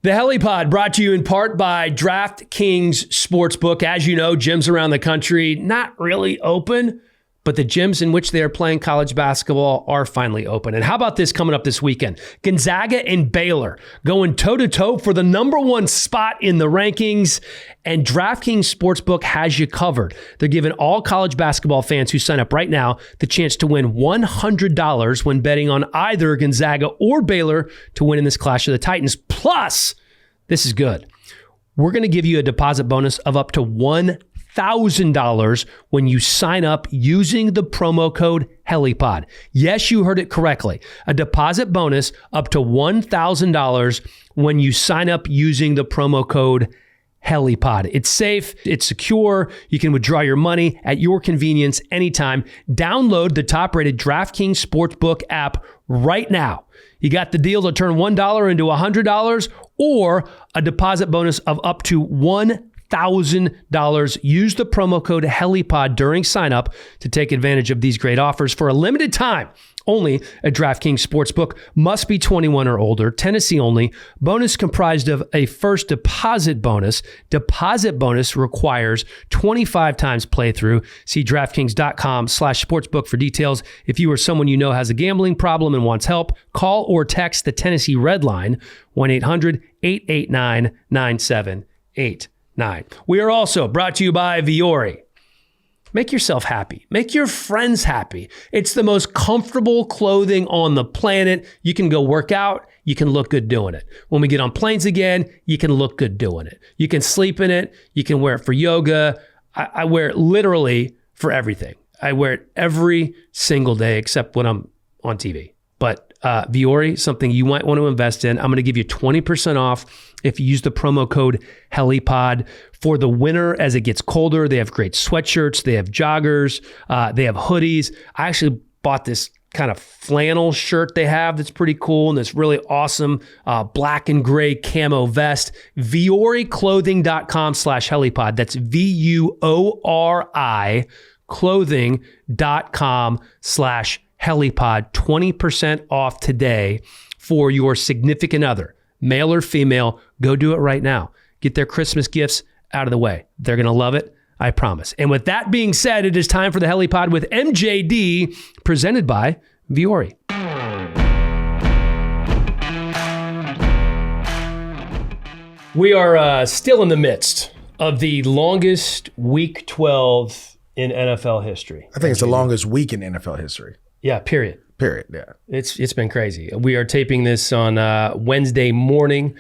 The Helliepod brought to you in part by DraftKings Sportsbook. As you know, gyms around the country not really open, but the gyms in which they are playing college basketball are finally open. And how about this coming up this weekend? Gonzaga and Baylor going toe-to-toe for the number one spot in the rankings. And DraftKings Sportsbook has you covered. They're giving all college basketball fans who sign up right now the chance to win $100 when betting on either Gonzaga or Baylor to win in this Clash of the Titans. Plus, this is good, we're going to give you a deposit bonus of up to $1,000 when you sign up using the promo code Helliepod. Yes, you heard it correctly. A deposit bonus up to $1,000 when you sign up using the promo code Helliepod. It's safe, it's secure, you can withdraw your money at your convenience anytime. Download the top-rated DraftKings Sportsbook app right now. You got the deal to turn $1 into $100 or a deposit bonus of up to $1,000. Use the promo code Helliepod during sign-up to take advantage of these great offers for a limited time. Only at DraftKings Sportsbook. Must be 21 or older. Tennessee only. Bonus comprised of a first deposit bonus. Deposit bonus requires 25 times playthrough. See DraftKings.com/sportsbook for details. If you or someone you know has a gambling problem and wants help, call or text the Tennessee Red Line, 1-800-889-9789. We are also brought to you by Vuori. Make yourself happy. Make your friends happy. It's the most comfortable clothing on the planet. You can go work out. You can look good doing it. When we get on planes again, you can look good doing it. You can sleep in it. You can wear it for yoga. I wear it literally for everything. I wear it every single day except when I'm on TV. But Vuori, something you might want to invest in. I'm going to give you 20% off if you use the promo code Helliepod. For the winter, as it gets colder, they have great sweatshirts, they have joggers, they have hoodies. I actually bought this kind of flannel shirt they have that's pretty cool, and this really awesome black and gray camo vest. VuoriClothing.com/Helliepod. That's VUORI clothing.com/Helliepod. 20% off today for your significant other, male or female. Go do it right now. Get their Christmas gifts out of the way. They're going to love it, I promise. And with that being said, it is time for the Helliepod with MJD, presented by Vuori. We are still in the midst of the longest Week 12 in NFL history. I think it's the longest week in NFL history. Yeah, period. Yeah. It's been crazy. We are taping this on Wednesday morning,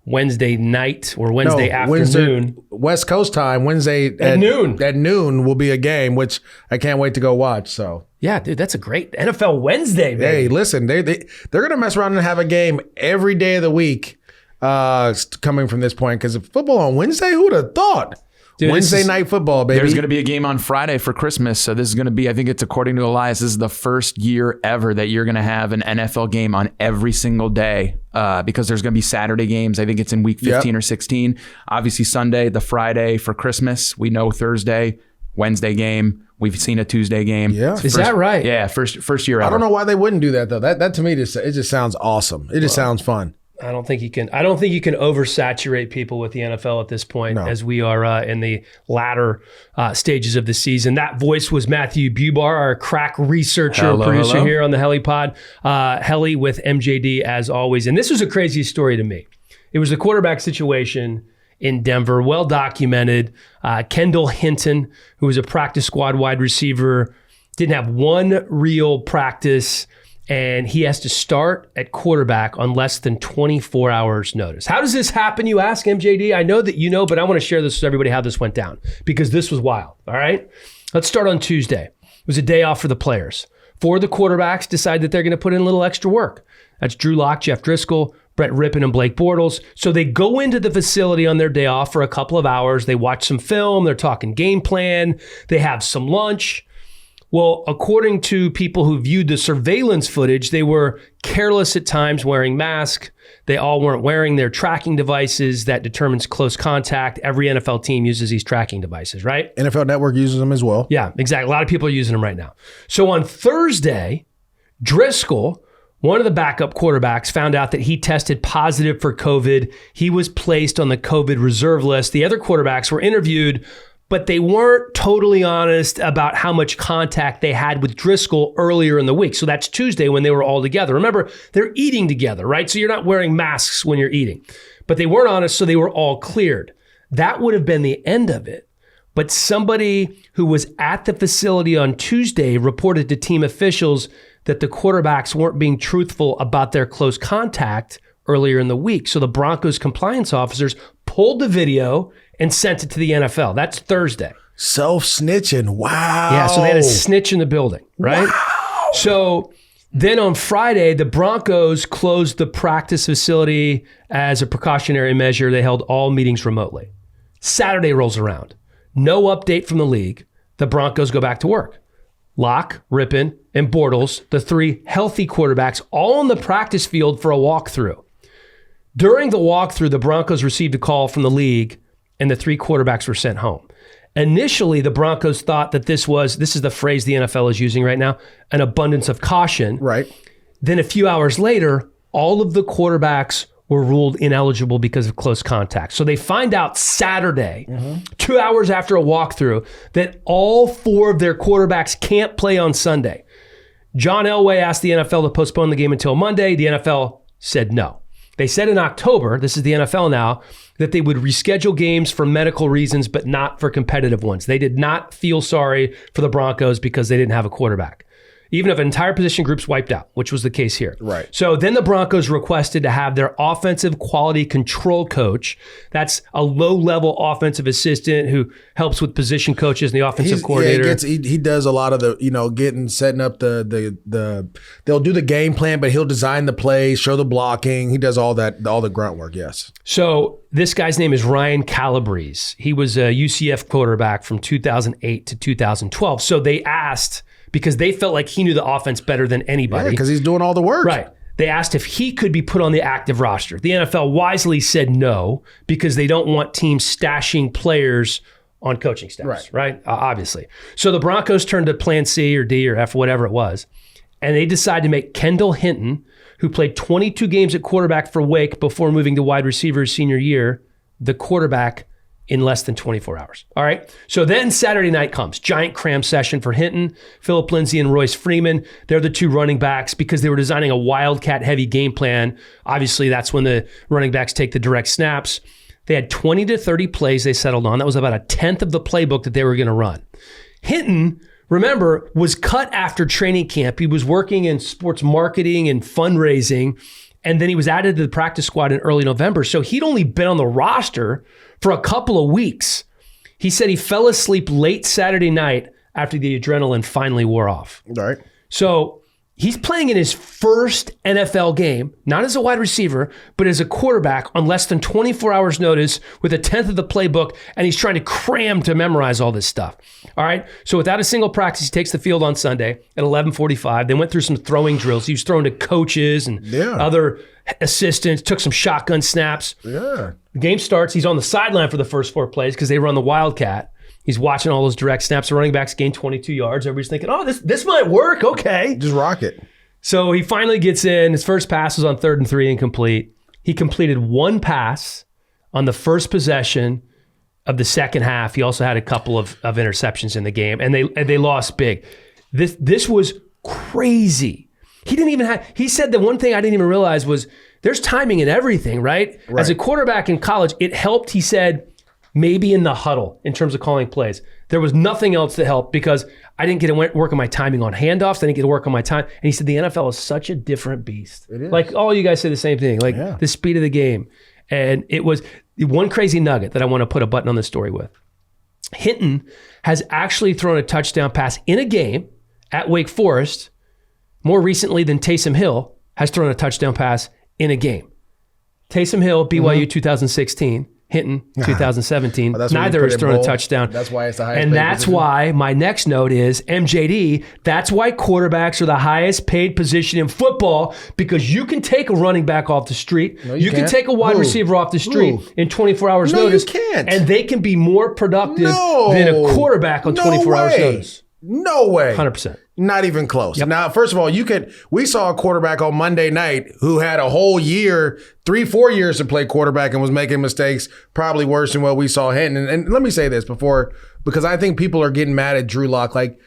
Wednesday night, or Wednesday afternoon. West Coast time, Wednesday at noon. At noon will be a game, which I can't wait to go watch. So yeah, dude, that's a great NFL Wednesday, man. Hey, listen, they're going to mess around and have a game every day of the week coming from this point, because football on Wednesday, who would have thought? Dude, Wednesday night football, baby. There's going to be a game on Friday for Christmas. So this is going to be, I think it's according to Elias, this is the first year ever that you're going to have an NFL game on every single day because there's going to be Saturday games. I think it's in week 15 or 16. Obviously Sunday, the Friday for Christmas. We know Thursday, Wednesday game. We've seen a Tuesday game. Yeah. Is that right? Yeah, first year ever. I don't know why they wouldn't do that, though. That to me, it just sounds awesome. It just sounds fun. I don't think you can oversaturate people with the NFL at this point, as we are in the latter stages of the season. That voice was Matthew Bubar, our crack researcher, producer here on the Helliepod. Hellie with MJD as always. And this was a crazy story to me. It was the quarterback situation in Denver, well documented. Kendall Hinton, who was a practice squad wide receiver, didn't have one real practice, and he has to start at quarterback on less than 24 hours notice. How does this happen, you ask, MJD? I know that you know, but I want to share this with everybody how this went down, because this was wild, all right? Let's start on Tuesday. It was a day off for the players. 4 of the quarterbacks decide that they're going to put in a little extra work. That's Drew Lock, Jeff Driscoll, Brett Rippon, and Blake Bortles. So they go into the facility on their day off for a couple of hours. They watch some film. They're talking game plan. They have some lunch. Well, according to people who viewed the surveillance footage, they were careless at times wearing masks. They all weren't wearing their tracking devices that determines close contact. Every NFL team uses these tracking devices, right? NFL Network uses them as well. Yeah, exactly. A lot of people are using them right now. So on Thursday, Driscoll One of the backup quarterbacks found out that he tested positive for COVID. He was placed on the COVID reserve list. The other quarterbacks were interviewed, but they weren't totally honest about how much contact they had with Driscoll earlier in the week. So that's Tuesday when they were all together. Remember, they're eating together, right? So you're not wearing masks when you're eating. But they weren't honest, so they were all cleared. That would have been the end of it. But somebody who was at the facility on Tuesday reported to team officials that the quarterbacks weren't being truthful about their close contact earlier in the week. So the Broncos compliance officers pulled the video and sent it to the NFL. That's Thursday. Self-snitching. Wow. Yeah, so they had a snitch in the building, right? Wow. So then on Friday, the Broncos closed the practice facility as a precautionary measure. They held all meetings remotely. Saturday rolls around. No update from the league. The Broncos go back to work. Locke, Rippon, and Bortles, the three healthy quarterbacks, all on the practice field for a walkthrough. During the walkthrough, the Broncos received a call from the league, and the three quarterbacks were sent home. Initially, the Broncos thought that this is the phrase the NFL is using right now, an abundance of caution. Right. Then a few hours later, all of the quarterbacks were ruled ineligible because of close contact. So they find out Saturday, 2 hours after a walkthrough, that all four of their quarterbacks can't play on Sunday. John Elway asked the NFL to postpone the game until Monday. The NFL said no. They said in October, this is the NFL now, that they would reschedule games for medical reasons, but not for competitive ones. They did not feel sorry for the Broncos because they didn't have a quarterback, even if an entire position group's wiped out, which was the case here. Right. So then the Broncos requested to have their offensive quality control coach. That's a low-level offensive assistant who helps with position coaches and the offensive coordinator. Yeah, he does a lot of the, setting up they'll do the game plan, but he'll design the plays, show the blocking. He does all the grunt work, yes. So this guy's name is Ryan Calabrese. He was a UCF quarterback from 2008 to 2012. So they asked, because they felt like he knew the offense better than anybody. Yeah, because he's doing all the work. Right. They asked if he could be put on the active roster. The NFL wisely said no, because they don't want teams stashing players on coaching staffs, right? Obviously. So the Broncos turned to plan C or D or F, whatever it was, and they decided to make Kendall Hinton, who played 22 games at quarterback for Wake before moving to wide receiver his senior year, the quarterback in less than 24 hours. All right. So then Saturday night comes. Giant cram session for Hinton, Phillip Lindsay, and Royce Freeman. They're the two running backs because they were designing a wildcat-heavy game plan. Obviously, that's when the running backs take the direct snaps. They had 20 to 30 plays they settled on. That was about a tenth of the playbook that they were going to run. Hinton, remember, was cut after training camp. He was working in sports marketing and fundraising, and then he was added to the practice squad in early November. So he'd only been on the roster for a couple of weeks. He said he fell asleep late Saturday night after the adrenaline finally wore off. All right. So he's playing in his first NFL game, not as a wide receiver, but as a quarterback on less than 24 hours notice with a tenth of the playbook, and he's trying to cram to memorize all this stuff. All right. So without a single practice, he takes the field on Sunday at 11:45. They went through some throwing drills. He was throwing to coaches and other assistants, took some shotgun snaps. Yeah. The game starts. He's on the sideline for the first 4 plays because they run the wildcat. He's watching all those direct snaps. The running backs gain 22 yards. Everybody's thinking, oh, this might work. Okay. Just rock it. So he finally gets in. His first pass was on 3rd and 3 incomplete. He completed one pass on the first possession of the second half. He also had a couple of interceptions in the game, and they lost big. This was crazy. He said the one thing I didn't even realize was there's timing in everything, right? As a quarterback in college, it helped, he said, maybe in the huddle in terms of calling plays. There was nothing else that helped because I didn't get to work on my timing on handoffs. I didn't get to work on my time. And he said the NFL is such a different beast. It is. Like all you guys say the same thing, like the speed of the game. And it was one crazy nugget that I want to put a button on this story with. Hinton has actually thrown a touchdown pass in a game at Wake Forest more recently than Taysom Hill has thrown a touchdown pass in a game. Taysom Hill, BYU 2016, Hinton 2017. Neither has thrown a touchdown. That's why it's the highest And paid that's position. why my next note is MJD. That's why quarterbacks are the highest paid position in football, because you can take a running back off the street. No, you can can't. take a wide receiver off the street in 24 hours notice. No, you can't. And they can be more productive than a quarterback on 24 hours notice. No way. 100%. Not even close. Yep. Now, first of all, we saw a quarterback on Monday night who had a whole year, 3-4 years to play quarterback and was making mistakes, probably worse than what we saw Hinton. And let me say this because I think people are getting mad at Drew Lock. Like,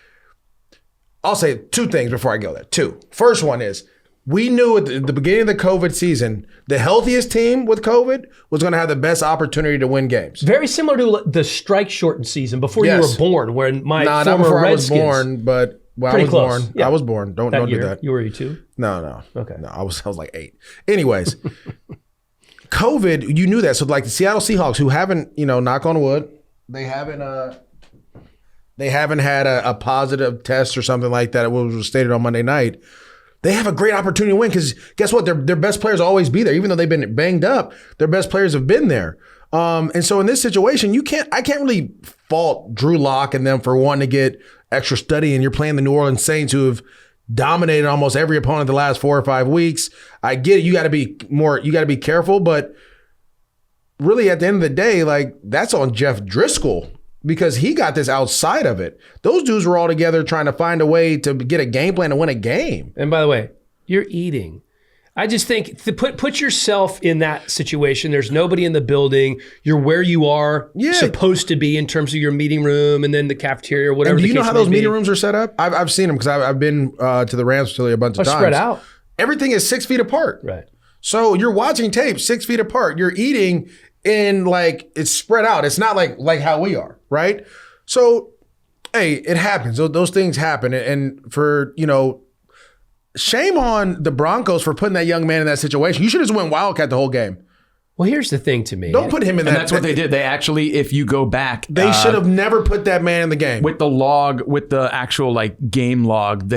I'll say two things before I go there. Two. First one is, we knew at the beginning of the COVID season, the healthiest team with COVID was going to have the best opportunity to win games. Very similar to the strike-shortened season before you were born, when my former not before Redskins, I was born, but I was close. born. Yeah. I was born. Don't do that. Were you too? No. Okay. No, I was like 8. Anyways, COVID, you knew that. So like the Seattle Seahawks, who haven't, knock on wood, they haven't had a positive test or something like that. It was stated on Monday night. They have a great opportunity to win because guess what? Their best players always be there. Even though they've been banged up, their best players have been there. And so in this situation, I can't really fault Drew Lock and them for wanting to get extra study, and you're playing the New Orleans Saints, who have dominated almost every opponent the last 4 or 5 weeks. I get it. You got to be careful, but really at the end of the day, like, that's on Jeff Driscoll because he got this outside of it. Those dudes were all together trying to find a way to get a game plan to win a game. And by the way, you're eating. I just think put yourself in that situation. There's nobody in the building. You're where you are supposed to be in terms of your meeting room and then the cafeteria or whatever. And do you know how those meeting rooms are set up? I've seen them because I've been to the Rams facility a bunch of times. Spread out. Everything is 6 feet apart. Right. So you're watching tape 6 feet apart. You're eating in it's spread out. It's not like how we are, right? So, hey, it happens. Those things happen. And for, shame on the Broncos for putting that young man in that situation. You should have just went Wildcat the whole game. Well, here's the thing to me. Don't put him in that. And that's what they did. They actually, if you go back. They should have never put that man in the game. With the actual game log,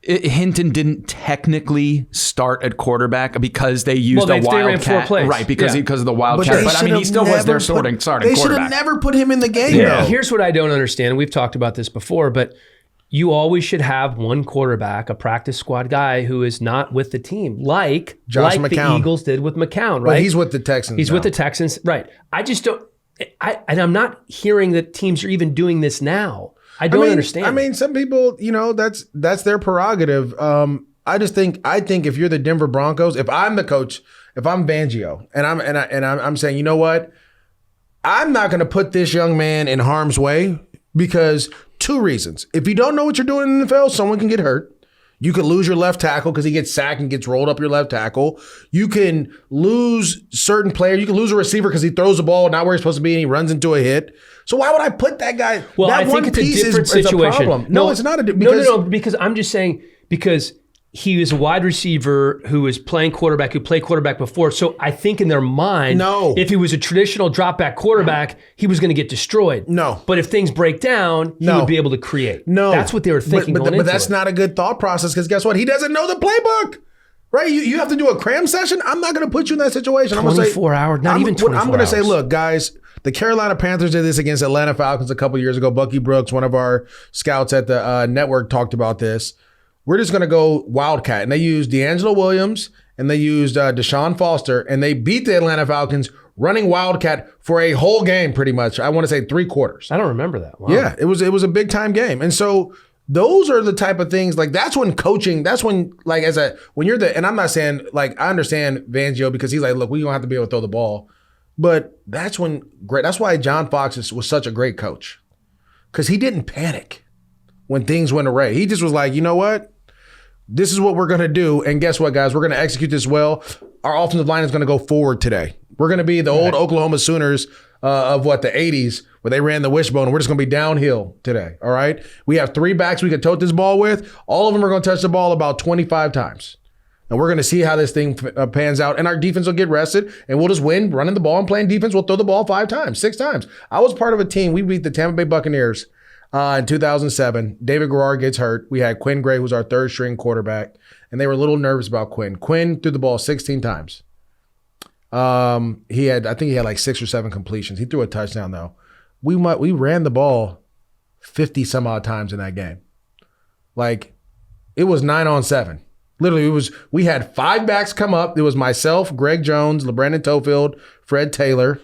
Hinton didn't technically start at quarterback because they used a Wildcat. Right, because of the Wildcat. But he still was there starting quarterback. They should have never put him in the game, though. Here's what I don't understand. We've talked about this before, but you always should have one quarterback, a practice squad guy who is not with the team, like the Eagles did with McCown, right? Well, he's with the Texans. He's with the Texans, right? I just don't. And I'm not hearing that teams are even doing this now. I don't understand. I mean, some people, that's their prerogative. I think if you're the Denver Broncos, if I'm the coach, if I'm Fangio, and I'm saying, you know what, I'm not going to put this young man in harm's way because 2 reasons. If you don't know what you're doing in the NFL, someone can get hurt. You could lose your left tackle because he gets sacked and gets rolled up your left tackle. You can lose certain players. You can lose a receiver because he throws the ball not where he's supposed to be and he runs into a hit. So why would I put that guy? Well, that I think it's a different situation. A problem. No, it's not because I'm just saying because he is a wide receiver who is playing quarterback, who played quarterback before. So I think in their mind, if he was a traditional drop back quarterback, he was going to get destroyed. No. But if things break down, he would be able to create. No. That's what they were thinking going into it. But that's not a good thought process because guess what? He doesn't know the playbook. Right? You have to do a cram session. I'm not going to put you in that situation. 24 hours, not even 24 hours. I'm going to say, look, guys, the Carolina Panthers did this against Atlanta Falcons a couple years ago. Bucky Brooks, one of our scouts at the network, talked about this. We're just going to go Wildcat. And they used DeAngelo Williams and they used Deshaun Foster and they beat the Atlanta Falcons running Wildcat for a whole game pretty much. I want to say 3 quarters. I don't remember that. Wow. Yeah, it was a big time game. And so those are the type of things that's when coaching, that's when when you're and I'm not saying I understand Fangio because he's like, look, we don't have to be able to throw the ball. But that's why John Fox was such a great coach because he didn't panic when things went awry. He just was like, you know what? This is what we're going to do. And guess what, guys? We're going to execute this well. Our offensive line is going to go forward today. We're going to be the old Oklahoma Sooners of the 80s where they ran the wishbone. And we're just going to be downhill today. All right. We have 3 backs we could tote this ball with. All of them are going to touch the ball about 25 times. And we're going to see how this thing pans out. And our defense will get rested. And we'll just win running the ball and playing defense. We'll throw the ball 5 times, 6 times. I was part of a team. We beat the Tampa Bay Buccaneers in 2007. David Garrard gets hurt. We had Quinn Gray, who's our 3rd string quarterback. And they were a little nervous about Quinn. Quinn threw the ball 16 times. I think he had 6 or 7 completions. He threw a touchdown though. We ran the ball 50 some odd times in that game. It was 9-on-7. Literally, we had 5 backs come up. It was myself, Greg Jones, LeBrandon Tofield, Fred Taylor,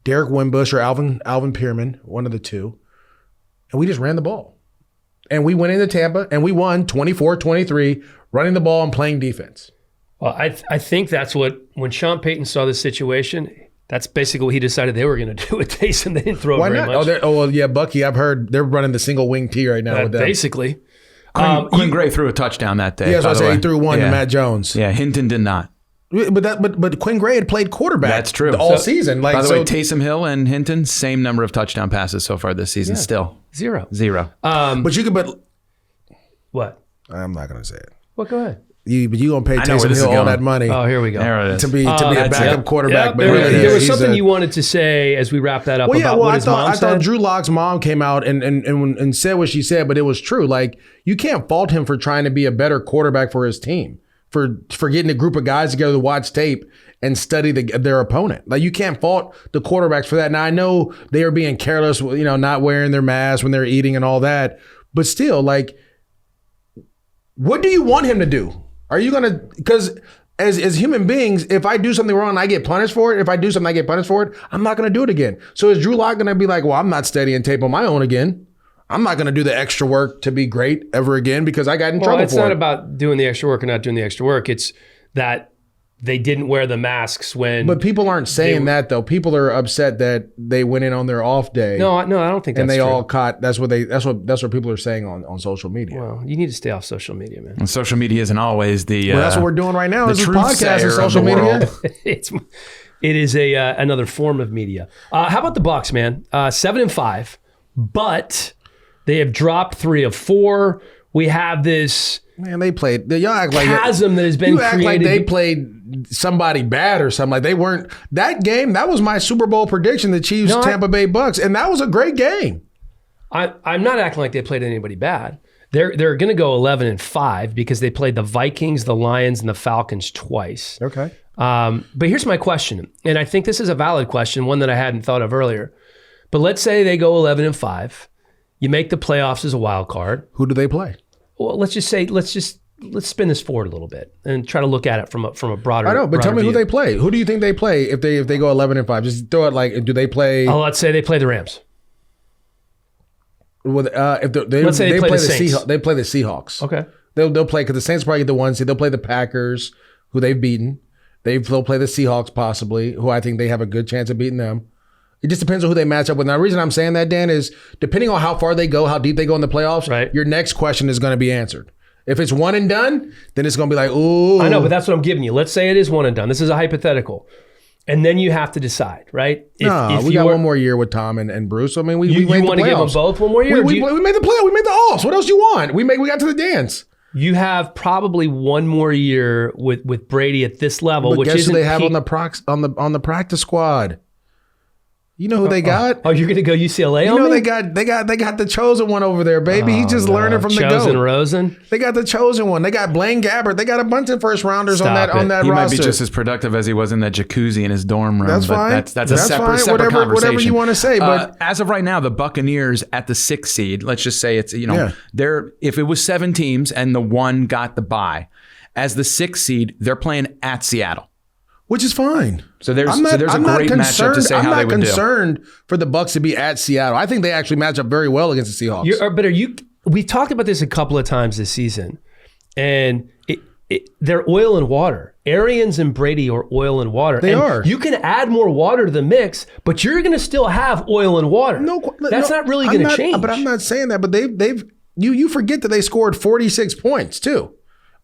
Derek Wimbush or Alvin Pierman, one of the 2. And we just ran the ball. And we went into Tampa and we won 24-23, running the ball and playing defense. Well, I think that's when Sean Payton saw this situation, that's basically what he decided they were going to do with Taysom. They didn't throw it very much. Oh, well, yeah, Bucky, I've heard they're running the single wing T right now with them. Basically. Quinn Gray threw a touchdown that day. Yeah, so I say he threw one to Matt Jones. Yeah, Hinton did not. But Quinn Gray had played quarterback. That's true. All season. By the way, Taysom Hill and Hinton, same number of touchdown passes so far this season. Still zero. But you could. What? I'm not going to say it. Well, go ahead. But you gonna pay Taysom Hill all that money? Oh, here we go. There it is. To be a backup quarterback. But there was something you wanted to say as we wrap that up. I thought Drew Lock's mom came out and said what she said, but it was true. Like, you can't fault him for trying to be a better quarterback for his team, for getting a group of guys together to watch tape and study their opponent. Like, you can't fault the quarterbacks for that. Now, I know they are being careless, not wearing their mask when they're eating and all that, but still, like, what do you want him to do? Are you going to, because as human beings, if I do something wrong, I get punished for it. If I do something, I get punished for it. I'm not going to do it again. So is Drew Lock going to be like, well, I'm not studying tape on my own again. I'm not going to do the extra work to be great ever again because I got in trouble for it. It's not about doing the extra work or not doing the extra work. It's that they didn't wear the masks when. But people aren't saying that though. People are upset that they went in on their off day. No, I don't think that's and they true. all caught. That's what people are saying on social media. Well, you need to stay off social media, man. And social media isn't always the. Well, that's what we're doing right now. This is podcast and social media. It is another form of media. How about the Bucs, man? 7-5, but they have dropped 3 of 4. We have this. Man, they played. Y'all act like chasm that has been created. You act like they played somebody bad or something. Like they weren't. That game, that was my Super Bowl prediction, the Chiefs, Tampa Bay Bucks, and that was a great game. I'm not acting like they played anybody bad. They're going to go 11-5 because they played the Vikings, the Lions, and the Falcons twice. Okay. But here's my question, and I think this is a valid question, one that I hadn't thought of earlier. But let's say they go 11-5. You make the playoffs as a wild card. Who do they play? Well, let's spin this forward a little bit and try to look at it from a broader. I know, but tell me who they play. Who do you think they play if they go 11-5? Just throw it like, do they play? Oh, let's say they play the Rams. Well, let's say they play the Saints. They play the Seahawks. Okay, they'll play because the Saints probably get the 1 seed. They'll play the Packers, who they've beaten. They'll play the Seahawks possibly, who I think they have a good chance of beating them. It just depends on who they match up with. Now, the reason I'm saying that, Dan, is depending on how far they go, how deep they go in the playoffs, right, your next question is going to be answered. If it's one and done, then it's going to be like, ooh. I know, but that's what I'm giving you. Let's say it is one and done. This is a hypothetical. And then you have to decide, right? We got one more year with Tom and Bruce. I mean, we want to give them both one more year? We made the playoffs. We made the offs. What else do you want? We got to the dance. You have probably one more year with Brady at this level, but which guess isn't who they have on the practice squad? You know who they got? Oh, you're going to go UCLA on me? They got the chosen one over there, baby. He's just learning from the GOAT. Chosen Rosen? They got the chosen one. They got Blaine Gabbert. They got a bunch of first rounders on that roster. He might be just as productive as he was in that jacuzzi in his dorm room. That's fine. That's a separate conversation. Whatever you want to say. But as of right now, the Buccaneers at the 6th seed, let's just say it's, they're, if it was 7 teams and the 1 got the bye, as the 6th seed, they're playing at Seattle. Which is fine. So there's a great matchup to say how they would do. I'm not concerned for the Bucs to be at Seattle. I think they actually match up very well against the Seahawks. We talked about this a couple of times this season, and they're oil and water. Arians and Brady are oil and water. They are. You can add more water to the mix, but you're going to still have oil and water. That's not really going to change. But I'm not saying that. But you forget that they scored 46 points too.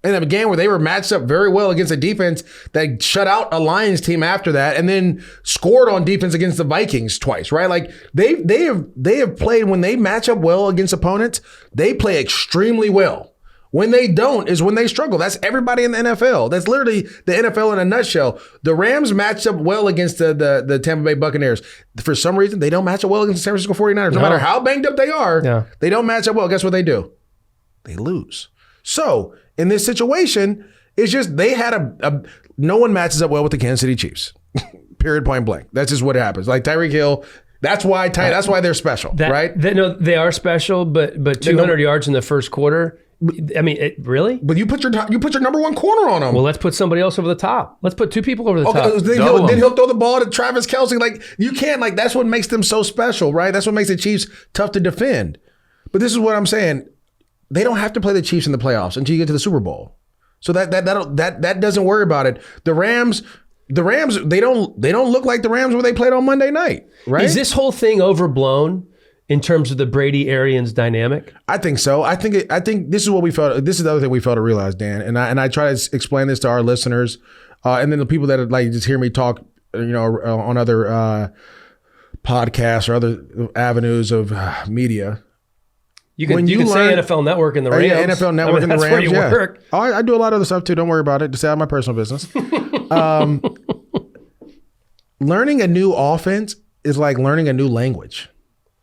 In a game where they were matched up very well against a defense that shut out a Lions team after that, and then scored on defense against the Vikings twice, right? Like they have played, when they match up well against opponents, they play extremely well. When they don't is when they struggle. That's everybody in the NFL. That's literally the NFL in a nutshell. The Rams matched up well against the Tampa Bay Buccaneers. For some reason, they don't match up well against the San Francisco 49ers. No matter how banged up they are, they don't match up well. Guess what they do? They lose. So in this situation, it's just they had no one matches up well with the Kansas City Chiefs. Period, point blank. That's just what happens. Like Tyreek Hill, that's why they're special, right? They are special, but 200 yards in the first quarter. I mean, really? But you put your number 1 corner on them. Well, let's put somebody else over the top. Let's put 2 people over the top. Then he'll throw the ball to Travis Kelce. Like you can't. Like that's what makes them so special, right? That's what makes the Chiefs tough to defend. But this is what I'm saying. they don't have to play the Chiefs in the playoffs until you get to the Super Bowl. So that doesn't worry about it. The Rams, they don't look like the Rams where they played on Monday night, right? Is this whole thing overblown in terms of the Brady-Arians dynamic? I think so. I think this is what we felt. This is the other thing we failed to realize, Dan. And I try to explain this to our listeners, and then the people that like just hear me talk, on other podcasts or other avenues of media. You can say NFL Network and the Rams. Yeah, NFL Network and the Rams. That's where you work. Oh, I do a lot of other stuff too. Don't worry about it. Just out of my personal business. Learning a new offense is like learning a new language.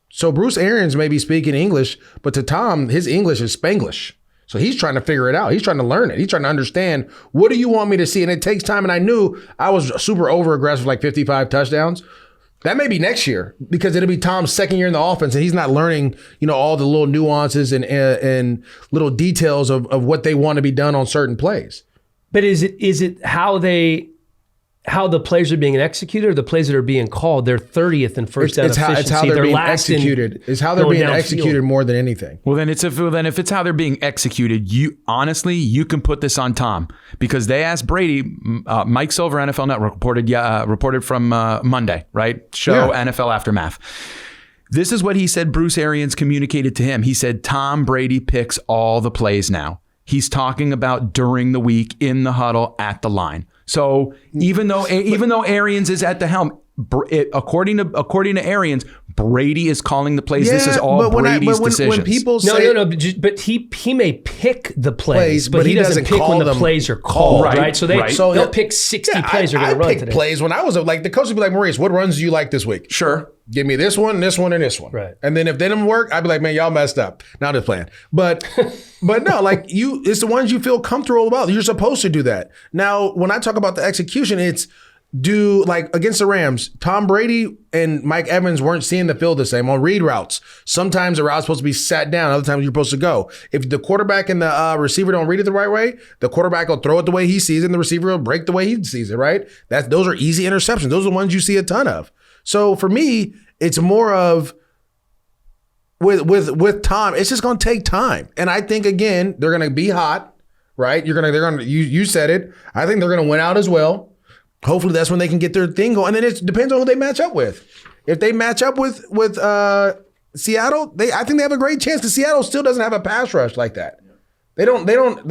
So Bruce Arians may be speaking English, but to Tom, his English is Spanglish. So he's trying to figure it out. He's trying to learn it. He's trying to understand, what do you want me to see? And it takes time. And I knew I was super over-aggressive, like 55 touchdowns. That may be next year, because it'll be Tom's second year in the offense, and he's not learning, all the little nuances and little details of what they want to be done on certain plays. But is it how the plays are being executed, or the plays that are being called? They're 30th in first down efficiency. It's how they're being executed. It's how they're being executed more than anything. Well, then if it's how they're being executed, you can put this on Tom, because they asked Brady. Mike Silver, NFL Network reported from Monday, right? Show NFL Aftermath. This is what he said. Bruce Arians communicated to him. He said Tom Brady picks all the plays now. He's talking about during the week, in the huddle, at the line. So even though Arians is at the helm, according to Arians, Brady is calling the plays. This is all Brady's decisions. When people say but he may pick the plays, but he doesn't pick when the plays are called, right? So they'll pick 60 plays they're going to run today. I picked plays when I was like, the coach would be like, Maurice, what runs do you like this week? Sure. Give me this one, and this one. Right. And then if they didn't work, I'd be like, man, y'all messed up. Now they're playing. But no, like it's the ones you feel comfortable about. You're supposed to do that. Now, when I talk about the execution, it's like against the Rams, Tom Brady and Mike Evans weren't seeing the field the same on read routes. Sometimes the route's supposed to be sat down. Other times you're supposed to go. If the quarterback and the receiver don't read it the right way, the quarterback will throw it the way he sees it, and the receiver will break the way he sees it, right? Those are easy interceptions. Those are the ones you see a ton of. So for me, it's more of with Tom, it's just going to take time. And I think, again, they're going to be hot, right? You said it. I think they're going to win out as well. Hopefully that's when they can get their thing going. And then it depends on who they match up with. If they match up with Seattle, I think they have a great chance, because Seattle still doesn't have a pass rush like that. They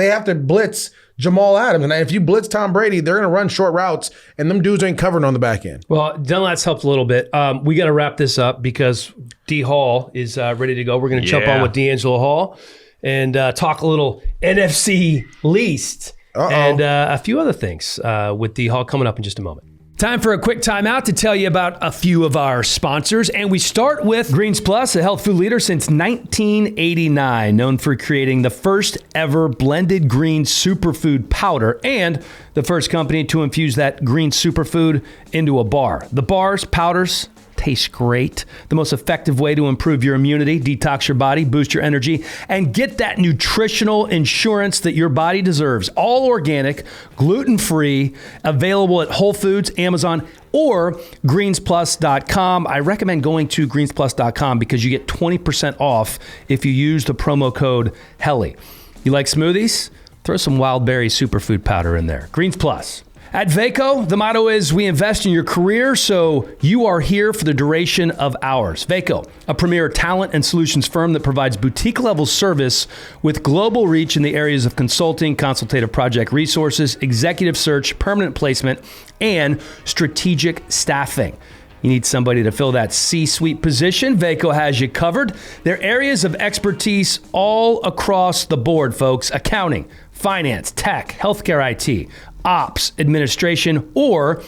have to blitz Jamal Adams. And if you blitz Tom Brady, they're going to run short routes, and them dudes ain't covering on the back end. Well, Dunlap's helped a little bit. We got to wrap this up because D Hall is ready to go. We're going to jump on with DeAngelo Hall and talk a little NFC East and a few other things with D Hall coming up in just a moment. Time for a quick timeout to tell you about a few of our sponsors. And we start with Greens Plus, a health food leader since 1989, known for creating the first ever blended green superfood powder and the first company to infuse that green superfood into a bar. The bars, powders, taste great. The most effective way to improve your immunity, detox your body, boost your energy, and get that nutritional insurance that your body deserves. All organic, gluten-free, available at Whole Foods, Amazon, or greensplus.com. I recommend going to greensplus.com because you get 20% off if you use the promo code Hellie. You like smoothies? Throw some wild berry superfood powder in there. Greens Plus. At Vaco, the motto is we invest in your career, so you are here for the duration of ours. Vaco, a premier talent and solutions firm that provides boutique-level service with global reach in the areas of consulting, consultative project resources, executive search, permanent placement, and strategic staffing. You need somebody to fill that C-suite position, Vaco has you covered. Their areas of expertise all across the board, folks. Accounting, finance, tech, healthcare IT, ops, administration, or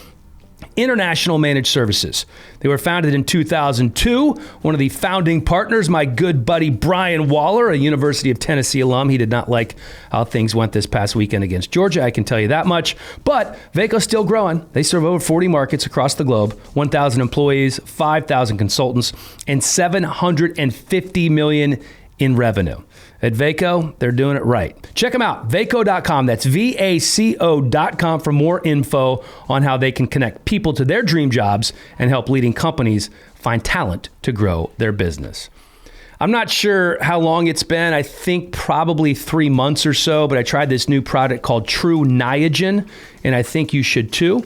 international managed services. They were founded in 2002. One of the founding partners, my good buddy Brian Waller, a University of Tennessee alum. He did not like how things went this past weekend against Georgia, I can tell you that much. But Vaco's still growing. They serve over 40 markets across the globe, 1,000 employees, 5,000 consultants, and $750 million in revenue. At Vaco, they're doing it right. Check them out, vaco.com. That's VACO.com for more info on how they can connect people to their dream jobs and help leading companies find talent to grow their business. I'm not sure how long it's been. I think probably 3 months or so, but I tried this new product called True Niagen, and I think you should too.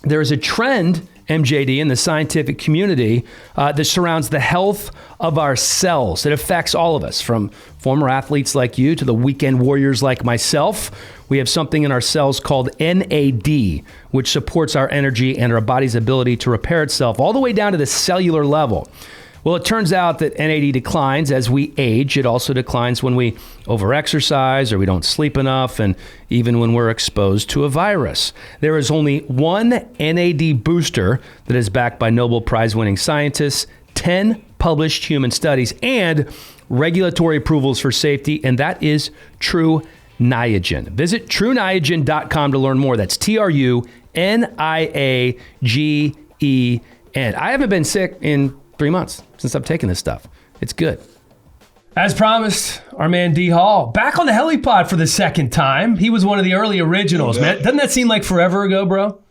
There's a trend, MJD, in the scientific community that surrounds the health of our cells. It affects all of us, from former athletes like you to the weekend warriors like myself. We have something in our cells called NAD, which supports our energy and our body's ability to repair itself all the way down to the cellular level. Well, it turns out that NAD declines as we age. It also declines when we overexercise or we don't sleep enough, and even when we're exposed to a virus. There is only one NAD booster that is backed by Nobel Prize-winning scientists, 10 published human studies, and regulatory approvals for safety, and that is True Niagen. Visit TrueNiagen.com to learn more. That's TruNiagen. I haven't been sick in 3 months since I've taken this stuff. It's good. As promised, our man D Hall back on the Helliepod for the second time. He was one of the early originals, man. Doesn't that seem like forever ago, bro?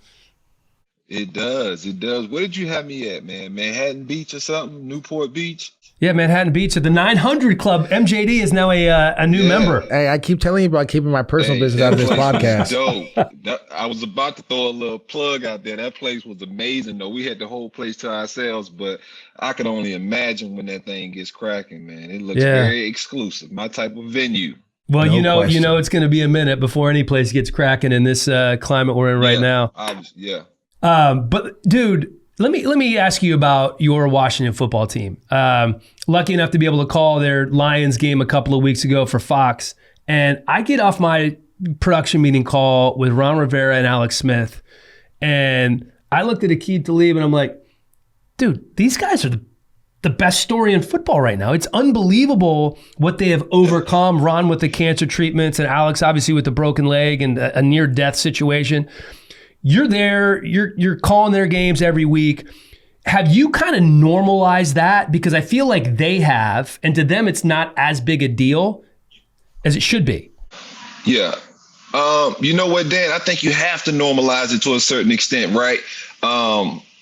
It does. It does. Where did you have me at, man? Manhattan Beach or something? Newport Beach? Yeah, Manhattan Beach at the 900 Club. MJD is now a new member. Hey, I keep telling you about keeping my personal business out of this podcast. Dope. I was about to throw a little plug out there. That place was amazing, though. We had the whole place to ourselves, but I can only imagine when that thing gets cracking, man. It looks very exclusive. My type of venue. Well, no you know it's going to be a minute before any place gets cracking in this climate we're in right now. But dude, let me ask you about your Washington football team. Lucky enough to be able to call their Lions game a couple of weeks ago for Fox, and I get off my production meeting call with Ron Rivera and Alex Smith, and I looked at Aqib Talib and I'm like, dude, these guys are the best story in football right now. It's unbelievable what they have overcome. Ron with the cancer treatments and Alex obviously with the broken leg and a near-death situation. You're there, you're calling their games every week. Have you kind of normalized that? Because I feel like they have, and to them it's not as big a deal as it should be. Yeah. You know what, Dan? I think you have to normalize it to a certain extent, right?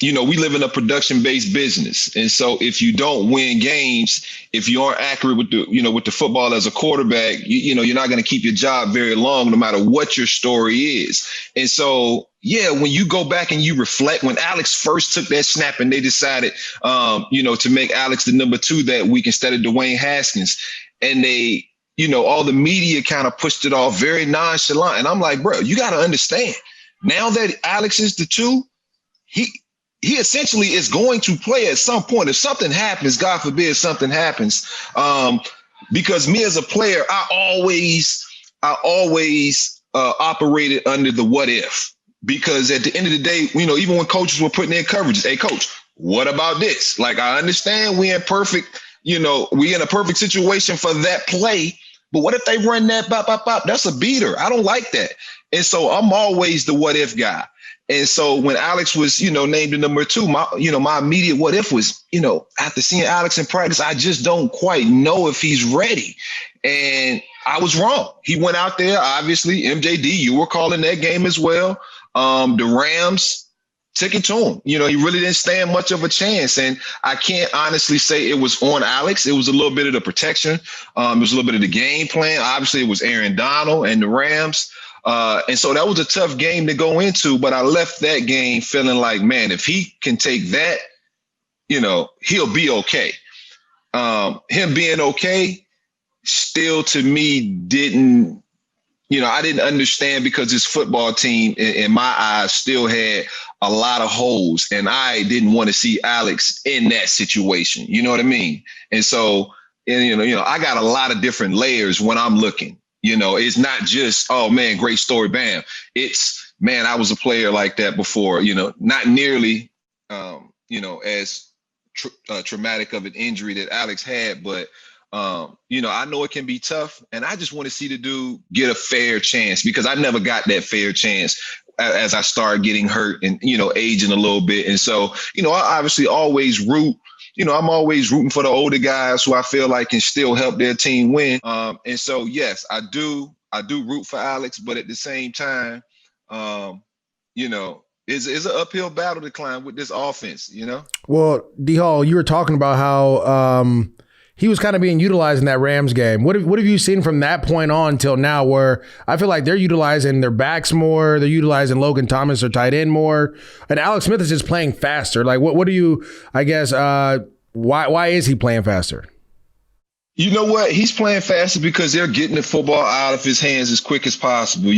We live in a production-based business. And so if you don't win games, if you aren't accurate with the football as a quarterback, you're not going to keep your job very long, no matter what your story is. And so, when you go back and you reflect, when Alex first took that snap and they decided, to make Alex the number 2 that week instead of Dwayne Haskins, and they, all the media kind of pushed it off very nonchalant. And I'm like, bro, you got to understand, now that Alex is the 2, he essentially is going to play at some point. If something happens, God forbid something happens, because me as a player, I always operated under the what if, because at the end of the day, even when coaches were putting in coverages, hey coach, what about this? Like, I understand we in a perfect situation for that play, but what if they run that bop, bop, bop? That's a beater. I don't like that. And so I'm always the what if guy. And so when Alex was, named the number 2, my immediate what if was, after seeing Alex in practice, I just don't quite know if he's ready. And I was wrong. He went out there, obviously, MJD, you were calling that game as well. The Rams took it to him. He really didn't stand much of a chance. And I can't honestly say it was on Alex. It was a little bit of the protection. It was a little bit of the game plan. Obviously, it was Aaron Donald and the Rams. And so that was a tough game to go into, but I left that game feeling like, man, if he can take that, he'll be okay. Him being okay still to me didn't, I didn't understand, because this football team in my eyes still had a lot of holes, and I didn't want to see Alex in that situation. You know what I mean? And so, I got a lot of different layers when I'm looking. It's not just, oh man, great story, bam. It's, man, I was a player like that before, not nearly, as traumatic of an injury that Alex had, but, I know it can be tough, and I just want to see the dude get a fair chance, because I never got that fair chance as I started getting hurt and, aging a little bit. And so, I obviously always root. I'm always rooting for the older guys who I feel like can still help their team win. And so, yes, I do root for Alex, but at the same time, it's an uphill battle to climb with this offense, Well, D Hall, you were talking about how he was kind of being utilized in that Rams game. What have you seen from that point on till now, where I feel like they're utilizing their backs more, they're utilizing Logan Thomas or tight end more, and Alex Smith is just playing faster. Like, what do you, I guess, why is he playing faster? You know what? He's playing faster because they're getting the football out of his hands as quick as possible.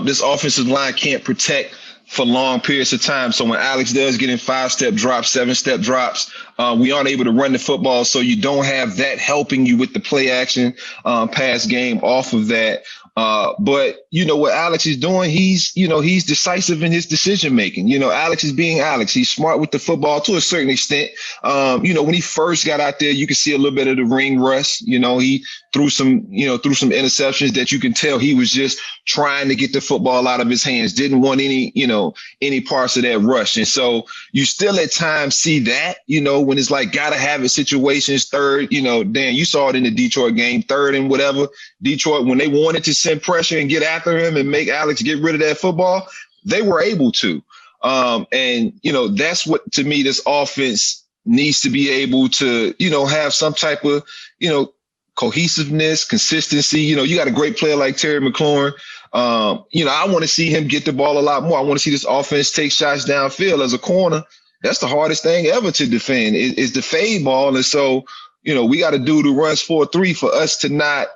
This offensive line can't protect for long periods of time. So when Alex does get in 5-step drops, 7-step drops, we aren't able to run the football. So you don't have that helping you with the play action pass game off of that. But what Alex is doing, he's decisive in his decision making. Alex is being Alex. He's smart with the football to a certain extent. When he first got out there, you could see a little bit of the ring rust. He threw some interceptions that you can tell he was just trying to get the football out of his hands. Didn't want any parts of that rush. And so you still at times see that, when it's like gotta have it situations, third, Dan, you saw it in the Detroit game, third and whatever. Detroit, when they wanted to send pressure and get after him and make Alex get rid of that football, they were able to. That's what, to me, this offense needs to be able to, have some type of, cohesiveness, consistency. You got a great player like Terry McLaurin. I want to see him get the ball a lot more. I want to see this offense take shots downfield as a corner. That's the hardest thing ever to defend is the fade ball. And so, we got to do the runs 4-3 for us to not,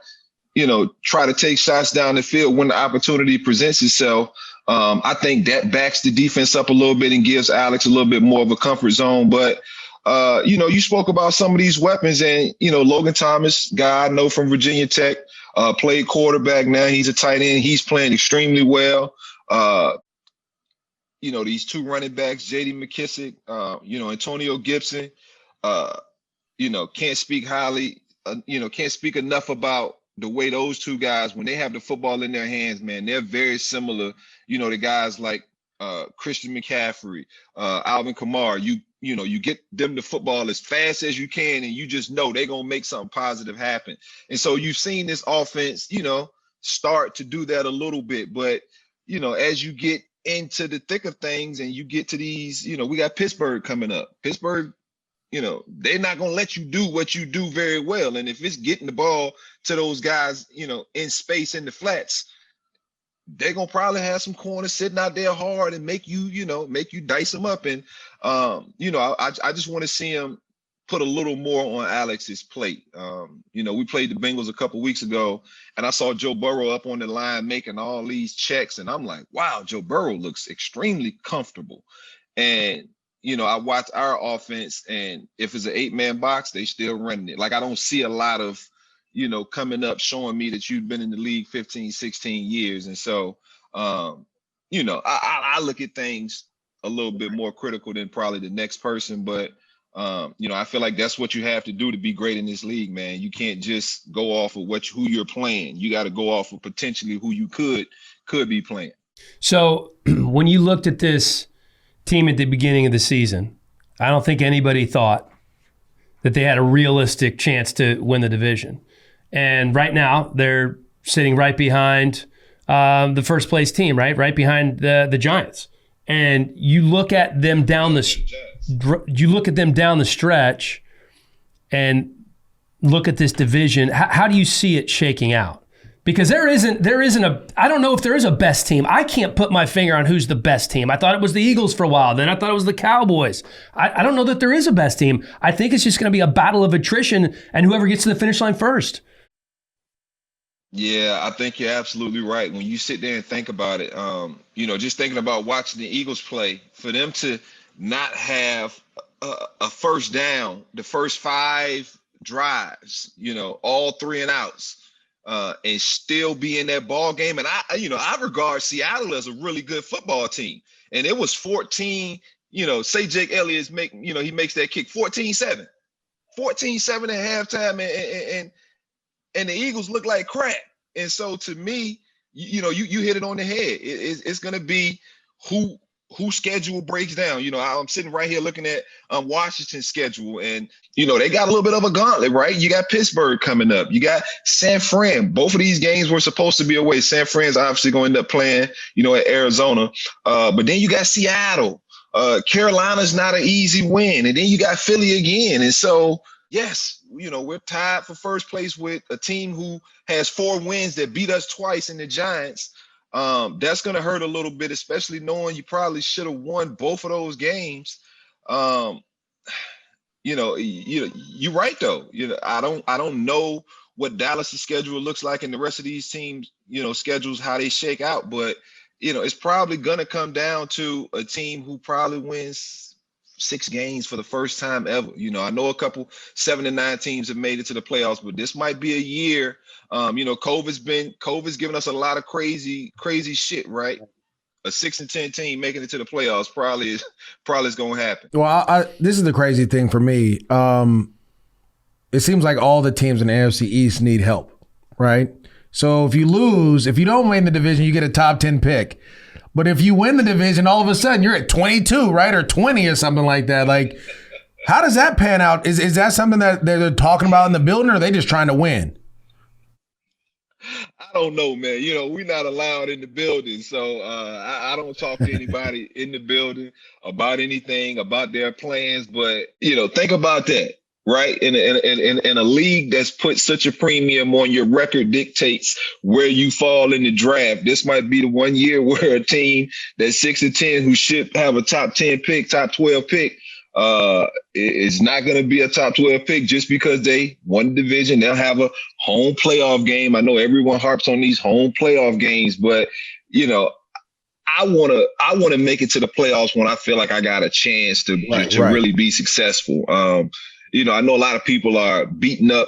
try to take shots down the field when the opportunity presents itself. I think that backs the defense up a little bit and gives Alex a little bit more of a comfort zone. But, you spoke about some of these weapons and, Logan Thomas, guy I know from Virginia Tech, played quarterback. Now he's a tight end. He's playing extremely well. These two running backs, J.D. McKissick, Antonio Gibson, can't speak enough about the way those two guys, when they have the football in their hands, man, they're very similar, to guys like Christian McCaffrey, Alvin Kamara. You get them the football as fast as you can, and you just know they're going to make something positive happen. And so you've seen this offense, start to do that a little bit. But, as you get into the thick of things and you get to these, we got Pittsburgh coming up. Pittsburgh, they're not going to let you do what you do very well. And if it's getting the ball to those guys, in space in the flats, they're going to probably have some corners sitting out there hard and make you dice them up. And, I just want to see him put a little more on Alex's plate. We played the Bengals a couple weeks ago, and I saw Joe Burrow up on the line making all these checks. And I'm like, wow, Joe Burrow looks extremely comfortable. And, I watch our offense, and if it's an 8-man box, they still running it. Like, I don't see a lot of, coming up showing me that you've been in the league 15, 16 years. And so, I look at things a little bit more critical than probably the next person. But, I feel like that's what you have to do to be great in this league, man. You can't just go off of who you're playing. You got to go off of potentially who you could be playing. So when you looked at this team at the beginning of the season, I don't think anybody thought that they had a realistic chance to win the division. And right now, they're sitting right behind the first place team, right behind the Giants. And you look at them down the stretch, and look at this division. How do you see it shaking out? Because there isn't I don't know if there is a best team. I can't put my finger on who's the best team. I thought it was the Eagles for a while. Then I thought it was the Cowboys. I don't know that there is a best team. I think it's just going to be a battle of attrition and whoever gets to the finish line first. Yeah, I think you're absolutely right. When you sit there and think about it, just thinking about watching the Eagles play, for them to not have a first down, the first 5 drives, all 3 and outs, and still be in that ball game. And I regard Seattle as a really good football team. And it was 14, say Jake Elliott's he makes that kick 14-7 at halftime, and the Eagles look like crap. And so to me, you hit it on the head. It's going to be who schedule breaks down. I'm sitting right here looking at Washington's schedule, and they got a little bit of a gauntlet, right? You got Pittsburgh coming up. You got San Fran. Both of these games were supposed to be away. San Fran's obviously going to end up playing, at Arizona. But then you got Seattle. Carolina's not an easy win, and then you got Philly again. And so, yes, we're tied for first place with a team who has 4 wins that beat us twice in the Giants. That's going to hurt a little bit, especially knowing you probably should have won both of those games. You're right though. I don't know what Dallas' schedule looks like and the rest of these teams, schedules, how they shake out, but it's probably going to come down to a team who probably wins 6 games for the first time ever. I know a couple 7-9 teams have made it to the playoffs, but this might be a year. COVID's given us a lot of crazy shit, right? A 6-10 team making it to the playoffs probably is going to happen. Well, this is the crazy thing for me. It seems like all the teams in the NFC East need help, right? So if you don't win the division, you get a top 10 pick. But if you win the division, all of a sudden you're at 22, right? Or 20 or something like that. Like, how does that pan out? Is that something that they're talking about in the building, or are they just trying to win? I don't know, man. We're not allowed in the building. So I don't talk to anybody in the building about anything, about their plans. But, think about that. Right. In a league that's put such a premium on your record dictates where you fall in the draft. This might be the one year where a team that's 6-10 who should have a top 10 pick, top 12 pick, is not going to be a top 12 pick just because they won the division. They'll have a home playoff game. I know everyone harps on these home playoff games, but I want to make it to the playoffs when I feel like I got a chance to really be successful. I know a lot of people are beating up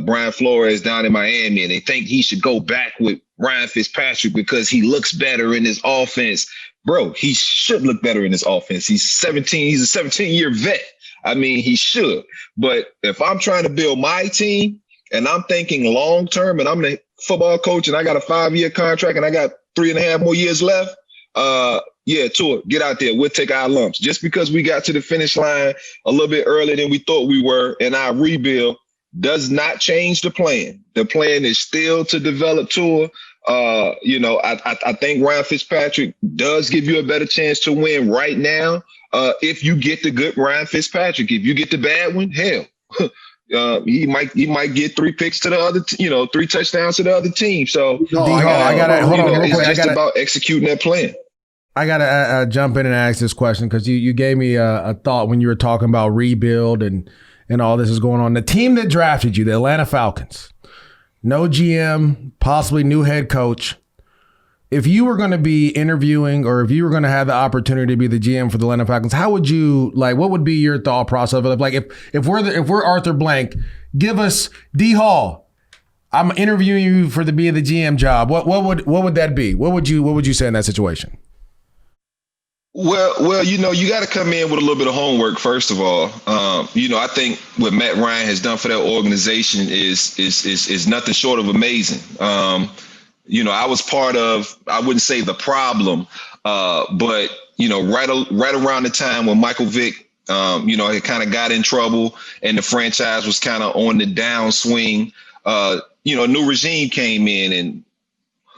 Brian Flores down in Miami, and they think he should go back with Ryan Fitzpatrick because he looks better in his offense. Bro, he should look better in his offense. He's 17. He's a 17-year vet. I mean, he should. But if I'm trying to build my team and I'm thinking long term, and I'm the football coach and I got a 5-year contract and I got 3.5 more years left, Tua, get out there. We'll take our lumps. Just because we got to the finish line a little bit earlier than we thought we were in our rebuild does not change the plan. The plan is still to develop Tua. I think Ryan Fitzpatrick does give you a better chance to win right now if you get the good Ryan Fitzpatrick. If you get the bad one, hell, he might get 3 picks to the other, 3 touchdowns to the other team. So it's just about executing that plan. I got to jump in and ask this question because you gave me a thought when you were talking about rebuild and all this is going on. The team that drafted you, the Atlanta Falcons, no GM, possibly new head coach. If you were going to be interviewing or if you were going to have the opportunity to be the GM for the Atlanta Falcons, how would you, what would be your thought process of it? Like if we're Arthur Blank, give us D Hall. I'm interviewing you for be the GM job. What would that be? What would you say in that situation? Well, you got to come in with a little bit of homework, first of all. I think what Matt Ryan has done for that organization is nothing short of amazing. I was part of, I wouldn't say the problem, but, right around the time when Michael Vick, had kind of got in trouble and the franchise was kind of on the downswing, a new regime came in and,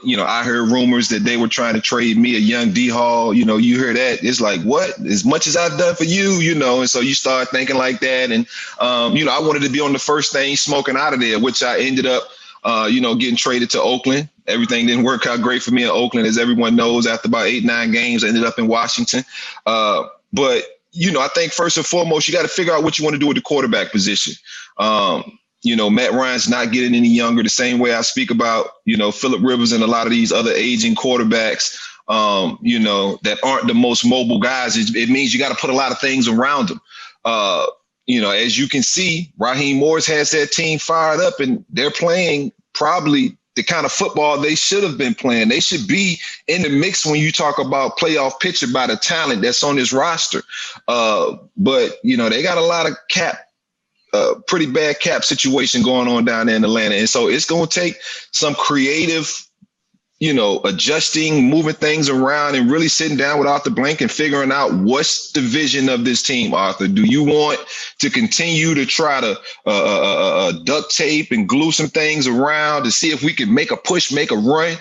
I heard rumors that they were trying to trade me, a young D Hall. You hear that. It's like, what? As much as I've done for you, and so you start thinking like that. And, I wanted to be on the first thing smoking out of there, which I ended up, getting traded to Oakland. Everything didn't work out great for me in Oakland, as everyone knows. After about 8-9 games, I ended up in Washington. But, I think first and foremost, you got to figure out what you want to do with the quarterback position. Matt Ryan's not getting any younger, the same way I speak about, Phillip Rivers and a lot of these other aging quarterbacks, that aren't the most mobile guys. It means you got to put a lot of things around them. As you can see, Raheem Morris has that team fired up and they're playing probably the kind of football they should have been playing. They should be in the mix when you talk about playoff picture by the talent that's on this roster. But they got a lot of pretty bad cap situation going on down there in Atlanta. And so it's going to take some creative, adjusting, moving things around and really sitting down with Arthur Blank and figuring out what's the vision of this team, Arthur. Do you want to continue to try to duct tape and glue some things around to see if we can make a push, make a run?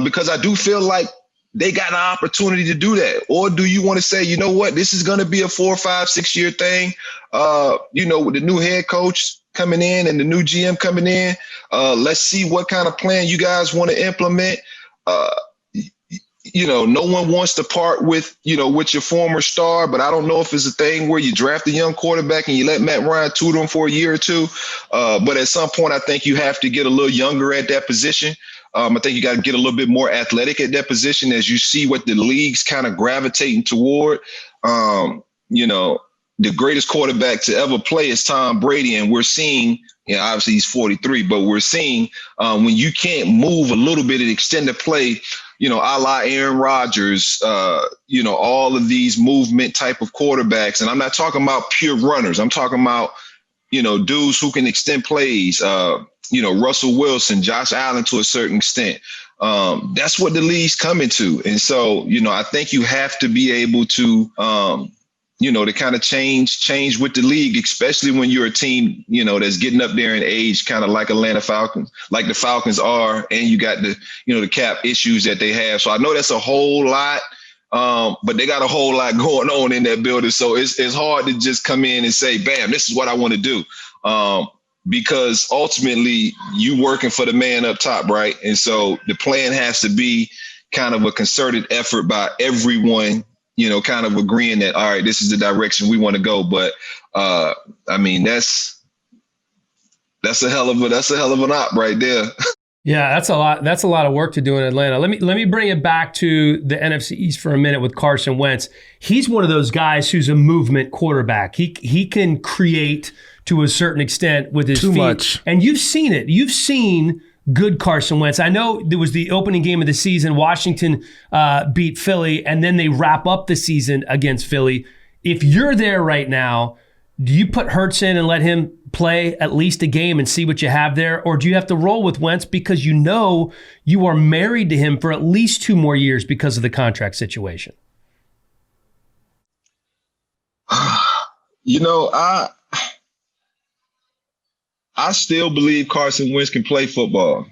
Because I do feel like they got an opportunity to do that? Or do you want to say, you know what, this is going to be a 4, 5, 6 year thing? With the new head coach coming in and the new GM coming in, let's see what kind of plan you guys want to implement. No one wants to part with your former star, but I don't know if it's a thing where you draft a young quarterback and you let Matt Ryan tutor him for a year or two. But at some point, I think you have to get a little younger at that position. I think you got to get a little bit more athletic at that position as you see what the league's kind of gravitating toward. The greatest quarterback to ever play is Tom Brady, and we're seeing, obviously he's 43, but we're seeing when you can't move a little bit and extend the play, a la Aaron Rodgers, all of these movement type of quarterbacks. And I'm not talking about pure runners. I'm talking about, dudes who can extend plays, Russell Wilson, Josh Allen to a certain extent. That's what the league's coming to. And so, I think you have to be able to, to kind of change with the league, especially when you're a team, that's getting up there in age, kind of like Atlanta Falcons, like the Falcons are, and you got the, the cap issues that they have. So I know that's a whole lot, but they got a whole lot going on in that building. So it's hard to just come in and say, bam, this is what I want to do. Because ultimately you working for the man up top, right? And so the plan has to be kind of a concerted effort by everyone, kind of agreeing that, all right, this is the direction we want to go. But that's a hell of an op right there. Yeah, that's a lot. That's a lot of work to do in Atlanta. Let me bring it back to the NFC East for a minute with Carson Wentz. He's one of those guys who's a movement quarterback. He can create to a certain extent with his feet. Too much. And you've seen it. You've seen good Carson Wentz. I know there was the opening game of the season. Washington beat Philly, and then they wrap up the season against Philly. If you're there right now, do you put Hurts in and let him play at least a game and see what you have there? Or do you have to roll with Wentz because you are married to him for at least 2 more years because of the contract situation? I still believe Carson Wentz can play football.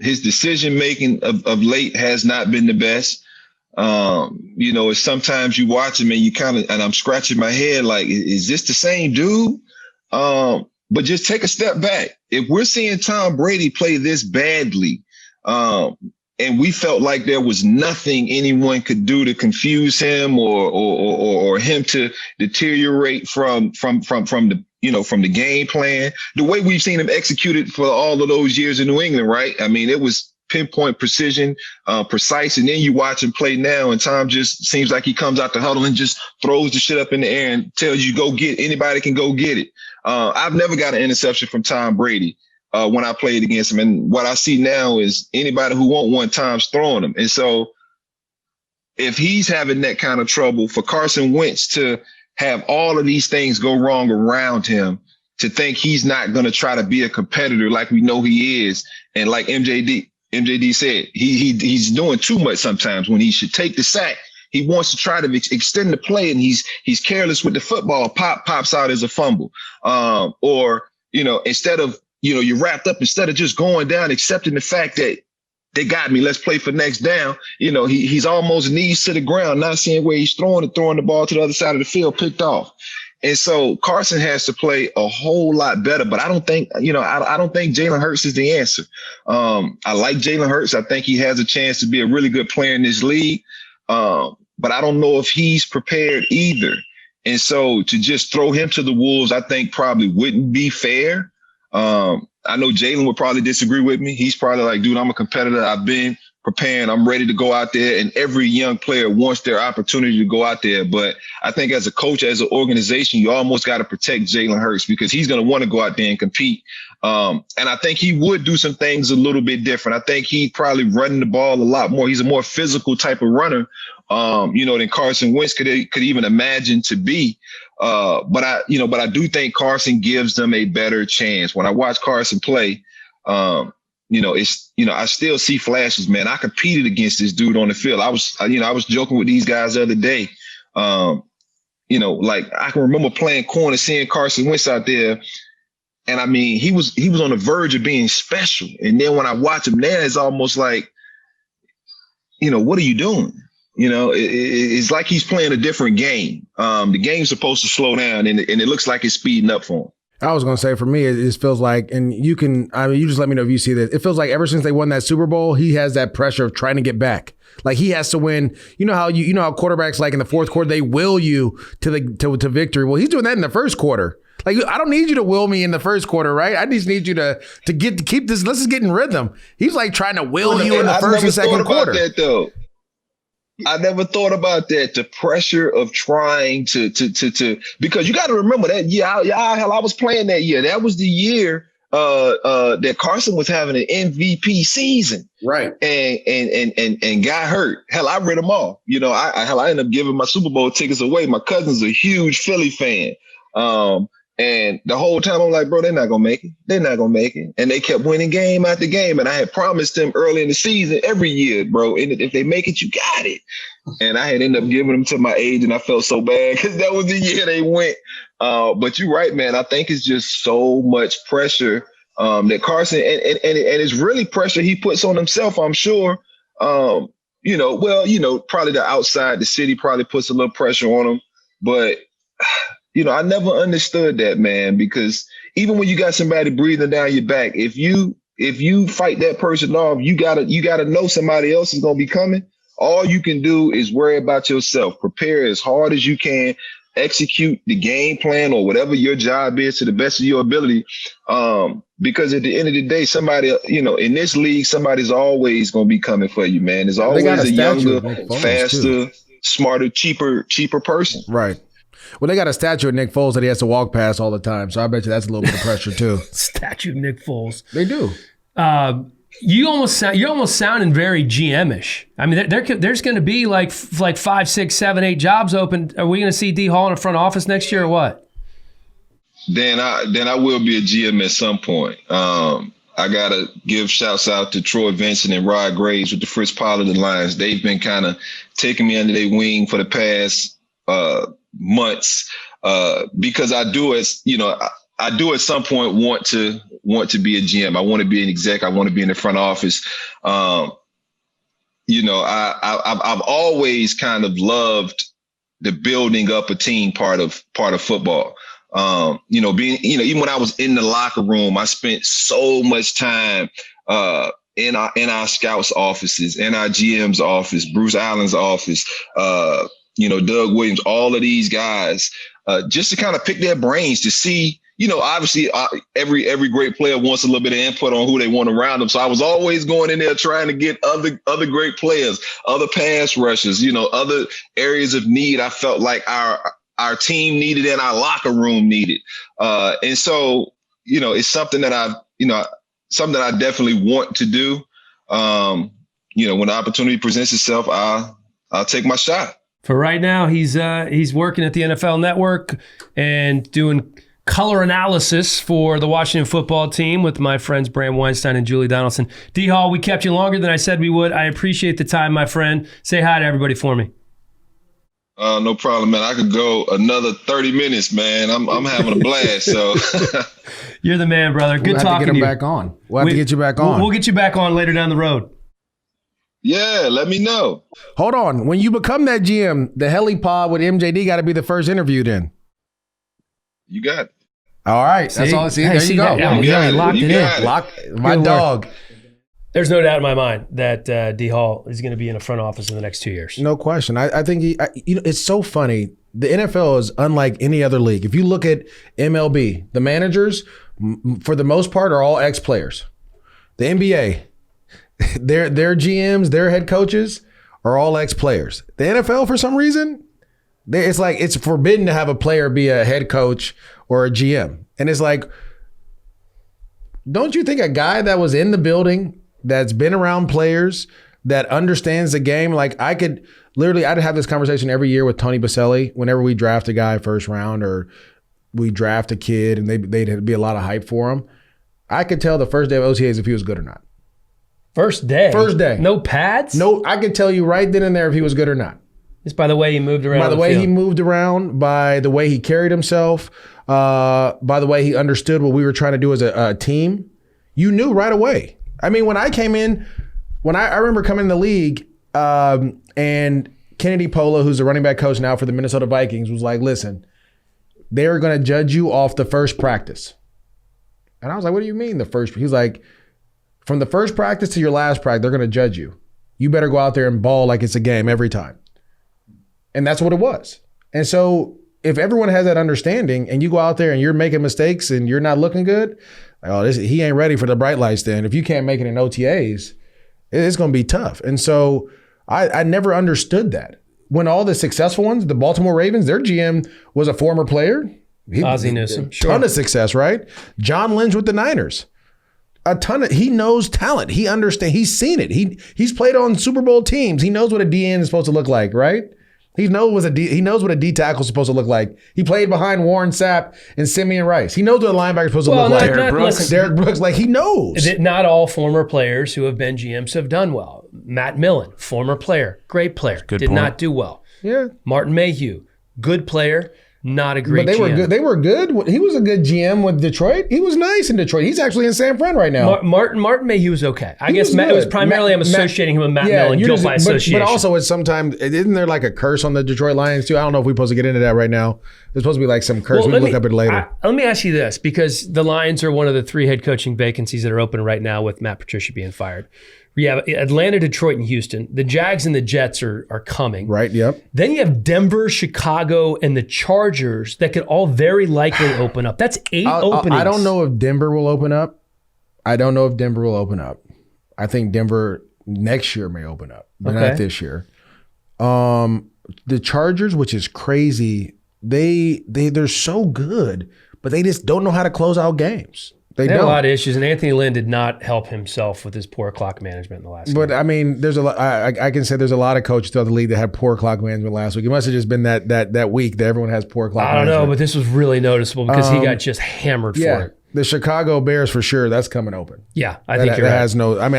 His decision-making of late has not been the best. It's sometimes you watch him and I'm scratching my head like, is this the same dude? But just take a step back. If we're seeing Tom Brady play this badly, and we felt like there was nothing anyone could do to confuse him or him to deteriorate from the game plan, the way we've seen him executed for all of those years in New England, right? I mean, it was pinpoint precision, precise. And then you watch him play now, and Tom just seems like he comes out the huddle and just throws the shit up in the air and tells you, go get anybody can go get it. I've never got an interception from Tom Brady when I played against him. And what I see now is anybody who won't want Tom's throwing them. And so if he's having that kind of trouble, for Carson Wentz to have all of these things go wrong around him, to think he's not going to try to be a competitor like we know he is. And like MJD said, he's doing too much sometimes when he should take the sack. He wants to try to extend the play, and he's careless with the football. Pops out as a fumble. Instead of, you're wrapped up, instead of just going down, accepting the fact that they got me, let's play for next down. He's almost knees to the ground, not seeing where he's throwing the ball to the other side of the field, picked off. And so Carson has to play a whole lot better, but I don't think, I don't think Jalen Hurts is the answer. I like Jalen Hurts. I think he has a chance to be a really good player in this league. But I don't know if he's prepared either. And so to just throw him to the wolves, I think probably wouldn't be fair. I know Jalen would probably disagree with me. He's probably like, dude, I'm a competitor. I've been preparing. I'm ready to go out there. And every young player wants their opportunity to go out there. But I think as a coach, as an organization, you almost got to protect Jalen Hurts because he's going to want to go out there and compete. And I think he would do some things a little bit different. I think he'd probably run the ball a lot more. He's a more physical type of runner, than Carson Wentz could even imagine to be. But I do think Carson gives them a better chance. When I watch Carson play, I still see flashes, man. I competed against this dude on the field. I was joking with these guys the other day. Like I can remember playing corner, seeing Carson Wentz out there. And I mean, he was on the verge of being special. And then when I watch him now, it's almost like, what are you doing? It's like he's playing a different game. The game's supposed to slow down, and it looks like it's speeding up for him. I was going to say, for me, it just feels like, and you just let me know if you see this. It feels like ever since they won that Super Bowl, he has that pressure of trying to get back. Like he has to win. You know how quarterbacks, like in the fourth quarter, they will you to victory. Well, he's doing that in the first quarter. Like, I don't need you to will me in the first quarter, right? I just need you to keep this. Let's just get in rhythm. He's like trying to will you in the first and second quarter. That, though. I never thought about that. The pressure of trying to because you got to remember that year. I was playing that year. That was the year that Carson was having an MVP season, right? And got hurt. Hell, I read them all. I ended up giving my Super Bowl tickets away. My cousin's a huge Philly fan. And the whole time I'm like, bro, they're not going to make it. They're not going to make it. And they kept winning game after game. And I had promised them early in the season every year, bro, and if they make it, you got it. And I had ended up giving them to my age, and I felt so bad because that was the year they went. But you're right, man. I think it's just so much pressure that Carson, and it's really pressure he puts on himself, I'm sure. Probably the outside, the city probably puts a little pressure on him. But I never understood that, man, because even when you got somebody breathing down your back, if you fight that person off, you gotta know somebody else is gonna be coming. All you can do is worry about yourself. Prepare as hard as you can, execute the game plan or whatever your job is to the best of your ability. Because at the end of the day, somebody, in this league, somebody's always gonna be coming for you, man. There's always a younger, faster, smarter, cheaper person. Right. Well, they got a statue of Nick Foles that he has to walk past all the time, so I bet you that's a little bit of pressure too. Statue of Nick Foles. They do. You're almost sounding very GM-ish. I mean, there's going to be like 5, 6, 7, 8 jobs open. Are we going to see D Hall in the front office next year or what? Then I will be a GM at some point. I gotta give shouts out to Troy Vincent and Rod Graves with the Fritz Pollard Alliance. They've been kind of taking me under their wing for the past months, because I do at some point want to be a GM. I want to be an exec. I want to be in the front office. I've always kind of loved the building up a team part of football. Even when I was in the locker room, I spent so much time in our scouts offices, in our GM's office, Bruce Allen's office, Doug Williams, all of these guys, just to kind of pick their brains to see, obviously every great player wants a little bit of input on who they want around them. So I was always going in there trying to get other great players, other pass rushers, other areas of need I felt like our team needed and our locker room needed. And so, it's something that I definitely want to do. When the opportunity presents itself, I'll take my shot. For right now, he's working at the NFL Network and doing color analysis for the Washington football team with my friends Bram Weinstein and Julie Donaldson. D Hall, we kept you longer than I said we would. I appreciate the time, my friend. Say hi to everybody for me. No problem, man. I could go another 30 minutes, man. I'm having a blast. So you're the man, brother. Good talking to you. We'll have to get him back on. We'll have to get you back on. We'll get you back on later down the road. Yeah, let me know. Hold on. When you become that GM, the Helliepod with MJD got to be the first interview then. You got it. All right. See? That's all I see. There you go. Yeah, locked it in. My dog. There's no doubt in my mind that D Hall is going to be in the front office in the next 2 years. No question. I think it's so funny. The NFL is unlike any other league. If you look at MLB, the managers, for the most part, are all ex-players. The NBA, their GMs, their head coaches are all ex-players. The NFL, for some reason, it's like it's forbidden to have a player be a head coach or a GM. And it's like, don't you think a guy that was in the building, that's been around players, that understands the game, like I'd have this conversation every year with Tony Baselli whenever we draft a guy first round or we draft a kid and they'd be a lot of hype for him. I could tell the first day of OTAs if he was good or not. First day? First day. No pads? No, I could tell you right then and there if he was good or not. Just by the way he moved around. By the way he moved around, by the way he carried himself, by the way he understood what we were trying to do as a team. You knew right away. I mean, when I came in, I remember coming in the league And Kennedy Polo, who's the running back coach now for the Minnesota Vikings, was like, listen, they're going to judge you off the first practice. And I was like, what do you mean the first? He's like, from the first practice to your last practice, they're going to judge you. You better go out there and ball like it's a game every time. And that's what it was. And so if everyone has that understanding and you go out there and you're making mistakes and you're not looking good, like, he ain't ready for the bright lights then. If you can't make it in OTAs, it's going to be tough. And so I never understood that. When all the successful ones, the Baltimore Ravens, their GM was a former player. Ozzie Newsome, sure. Ton of success, right? John Lynch with the Niners. He knows talent. He understands. He's seen it. He's played on Super Bowl teams. He knows what a DN is supposed to look like, right? He knows what a D tackle is supposed to look like. He played behind Warren Sapp and Simeon Rice. He knows what a linebacker is supposed to look like. Derek Brooks, like he knows. Not all former players who have been GMs have done well. Matt Millen, former player, great player, did not do well. Yeah. Martin Mayhew, good player, not a great GM. But they were good. They were good. He was a good GM with Detroit. He was nice in Detroit. He's actually in San Fran right now. Martin Mayhew was okay. I guess it was primarily I'm associating him with Matt Millen, guilt by association. But also it's sometimes, isn't there like a curse on the Detroit Lions too? I don't know if we're supposed to get into that right now. There's supposed to be like some curse. We'll look up it later. Let me ask you this, because the Lions are one of the 3 head coaching vacancies that are open right now with Matt Patricia being fired. We have Atlanta, Detroit, and Houston. The Jags and the Jets are coming. Right, yep. Then you have Denver, Chicago, and the Chargers that could all very likely open up. That's 8 openings. I don't know if Denver will open up. I think Denver next year may open up, but not this year. The Chargers, which is crazy, they're so good, but they just don't know how to close out games. They had a lot of issues, and Anthony Lynn did not help himself with his poor clock management in the last game. But I mean, there's a lot. I can say there's a lot of coaches throughout the league that had poor clock management last week. It must have just been that week that everyone has poor clock management. I don't know, but this was really noticeable because he got just hammered for it. The Chicago Bears for sure. That's coming open. Yeah, I think you're right. I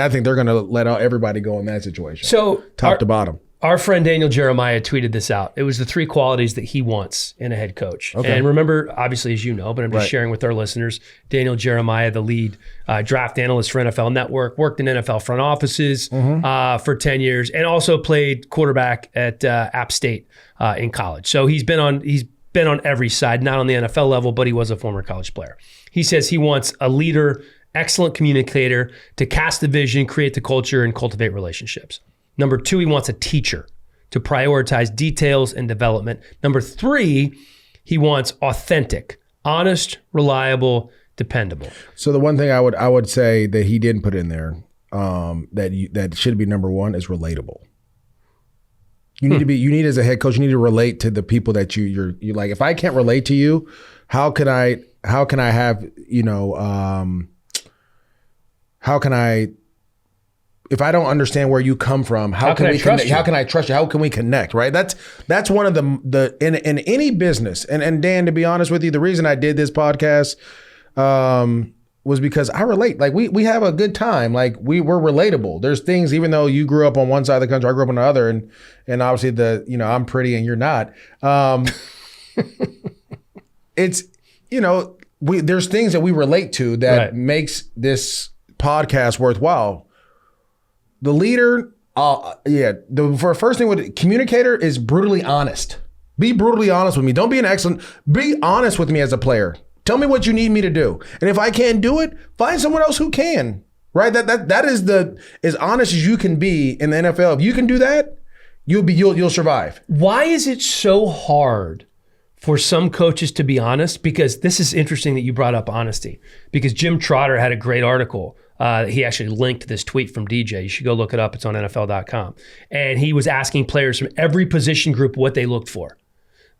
think they're going to let everybody go in that situation. So top to bottom. Our friend Daniel Jeremiah tweeted this out. It was the 3 qualities that he wants in a head coach. Okay. And remember, obviously, as you know, but I'm just sharing with our listeners, Daniel Jeremiah, the lead draft analyst for NFL Network, worked in NFL front offices for 10 years, and also played quarterback at App State in college. So he's been on every side, not on the NFL level, but he was a former college player. He says he wants a leader, excellent communicator to cast the vision, create the culture, and cultivate relationships. Number 2, he wants a teacher to prioritize details and development. Number 3, he wants authentic, honest, reliable, dependable. So the one thing I would say that he didn't put in there that should be number 1 is relatable. You need as a head coach, you need to relate to the people that you're like. If I can't relate to you, how can I have, if I don't understand where you come from, how can I trust you? How can we connect? Right? That's one of the in any business. And Dan, to be honest with you, the reason I did this podcast was because I relate. Like we have a good time. Like we're relatable. There's things, even though you grew up on one side of the country, I grew up on the other, and obviously I'm pretty and you're not. It's there's things that we relate to that makes this podcast worthwhile. The leader, for first thing with communicator is brutally honest. Be brutally honest with me. Don't be be honest with me as a player. Tell me what you need me to do. And if I can't do it, find someone else who can. Right? That is as honest as you can be in the NFL. If you can do that, you'll survive. Why is it so hard for some coaches to be honest? Because this is interesting that you brought up honesty. Because Jim Trotter had a great article. He actually linked this tweet from DJ. You should go look it up. It's on NFL.com. And he was asking players from every position group what they looked for.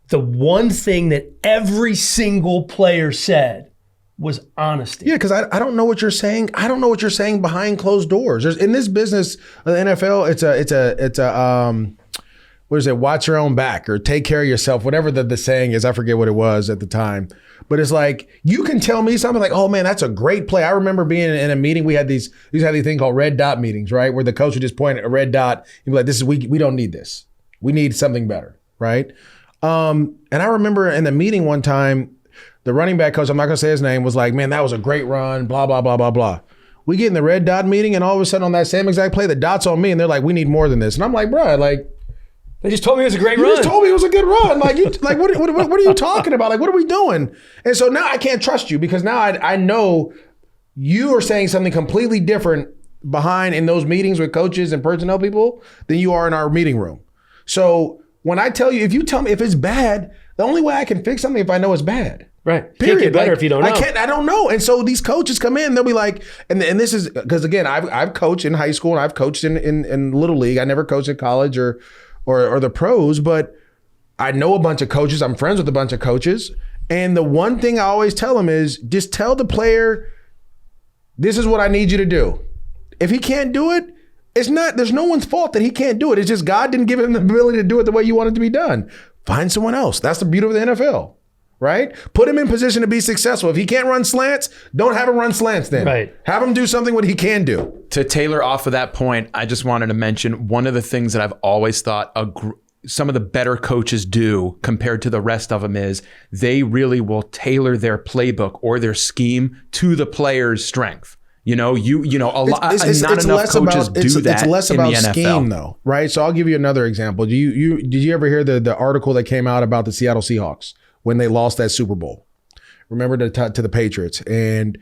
The one thing that every single player said was honesty. Yeah, because I don't know what you're saying. I don't know what you're saying behind closed doors. In this business, the NFL, it's a what is it? Watch your own back or take care of yourself. Whatever the saying is, I forget what it was at the time. But it's like, you can tell me something like, oh man, that's a great play. I remember being in a meeting. We had these thing called red dot meetings, right? Where the coach would just point at a red dot and be like, we don't need this. We need something better, right? And I remember in the meeting one time, the running back coach, I'm not gonna say his name, was like, man, that was a great run, blah, blah, blah, blah, blah. We get in the red dot meeting, and all of a sudden on that same exact play, the dot's on me, and they're like, we need more than this. And I'm like, bro, like, they just told me it was a great you run. just told me it was a good run. Like, what are you talking about? Like, what are we doing? And so now I can't trust you because now I know you are saying something completely different behind in those meetings with coaches and personnel people than you are in our meeting room. So when I tell you, if you tell me if it's bad, the only way I can fix something if I know it's bad. Right. Period. Can't get better if you don't know. I don't know. And so these coaches come in, they'll be like, and this is because again, I've coached in high school and I've coached in little league. I never coached at college or the pros, but I know a bunch of coaches. I'm friends with a bunch of coaches. And the one thing I always tell them is just tell the player, this is what I need you to do. If he can't do it, there's no one's fault that he can't do it. It's just God didn't give him the ability to do it the way you want it to be done. Find someone else. That's the beauty of the NFL, right? Put him in position to be successful. If he can't run slants, don't have him run slants then. Right. Have him do something what he can do. To tailor off of that point, I just wanted to mention one of the things that I've always thought some of the better coaches do compared to the rest of them is they really will tailor their playbook or their scheme to the player's strength. You know, not enough coaches do that. It's less in about the NFL. scheme though, right? So I'll give you another example. Did you ever hear the article that came out about the Seattle Seahawks when they lost that Super Bowl? Remember to the Patriots, and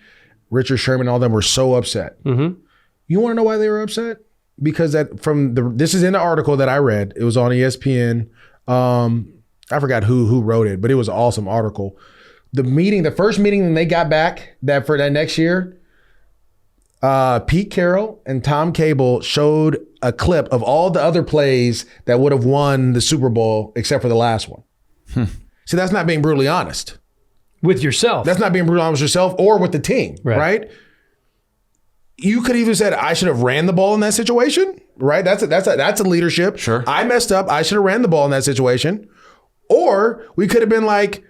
Richard Sherman and all them were so upset. Mm-hmm. You want to know why they were upset? Because this is in the article that I read. It was on ESPN. I forgot who wrote it, but it was an awesome article. The first meeting that they got back for that next year, Pete Carroll and Tom Cable showed a clip of all the other plays that would have won the Super Bowl except for the last one. See, that's not being brutally honest. With yourself. That's not being brutally honest with yourself or with the team, right? You could even said, I should have ran the ball in that situation, right? That's a leadership. Sure. I messed up. I should have ran the ball in that situation. Or we could have been like,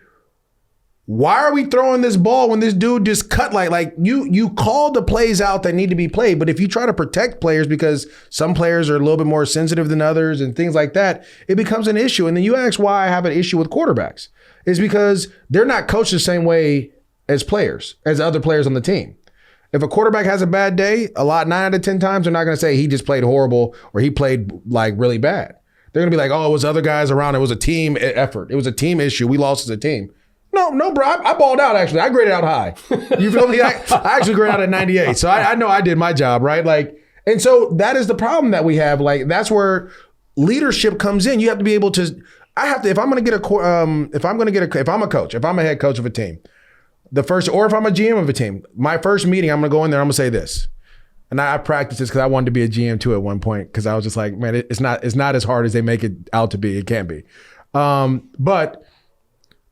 why are we throwing this ball when this dude just cut like you call the plays out that need to be played, but if you try to protect players because some players are a little bit more sensitive than others and things like that, it becomes an issue. And then you ask why I have an issue with quarterbacks. It's because they're not coached the same way as other players on the team. If a quarterback has a bad day, 9 out of 10 times, they're not going to say he just played horrible or he played like really bad. They're going to be like, oh, it was other guys around. It was a team effort. It was a team issue. We lost as a team. No, bro. I balled out, actually. I graded out high. You feel me? I actually graded out at 98. So I know I did my job, right? And so that is the problem that we have. Like, that's where leadership comes in. You have to be able to, if I'm a coach, if I'm a head coach of a team, or if I'm a GM of a team, my first meeting, I'm going to go in there, I'm going to say this. And I practiced this because I wanted to be a GM too at one point because I was just like, man, it's not as hard as they make it out to be. It can be. But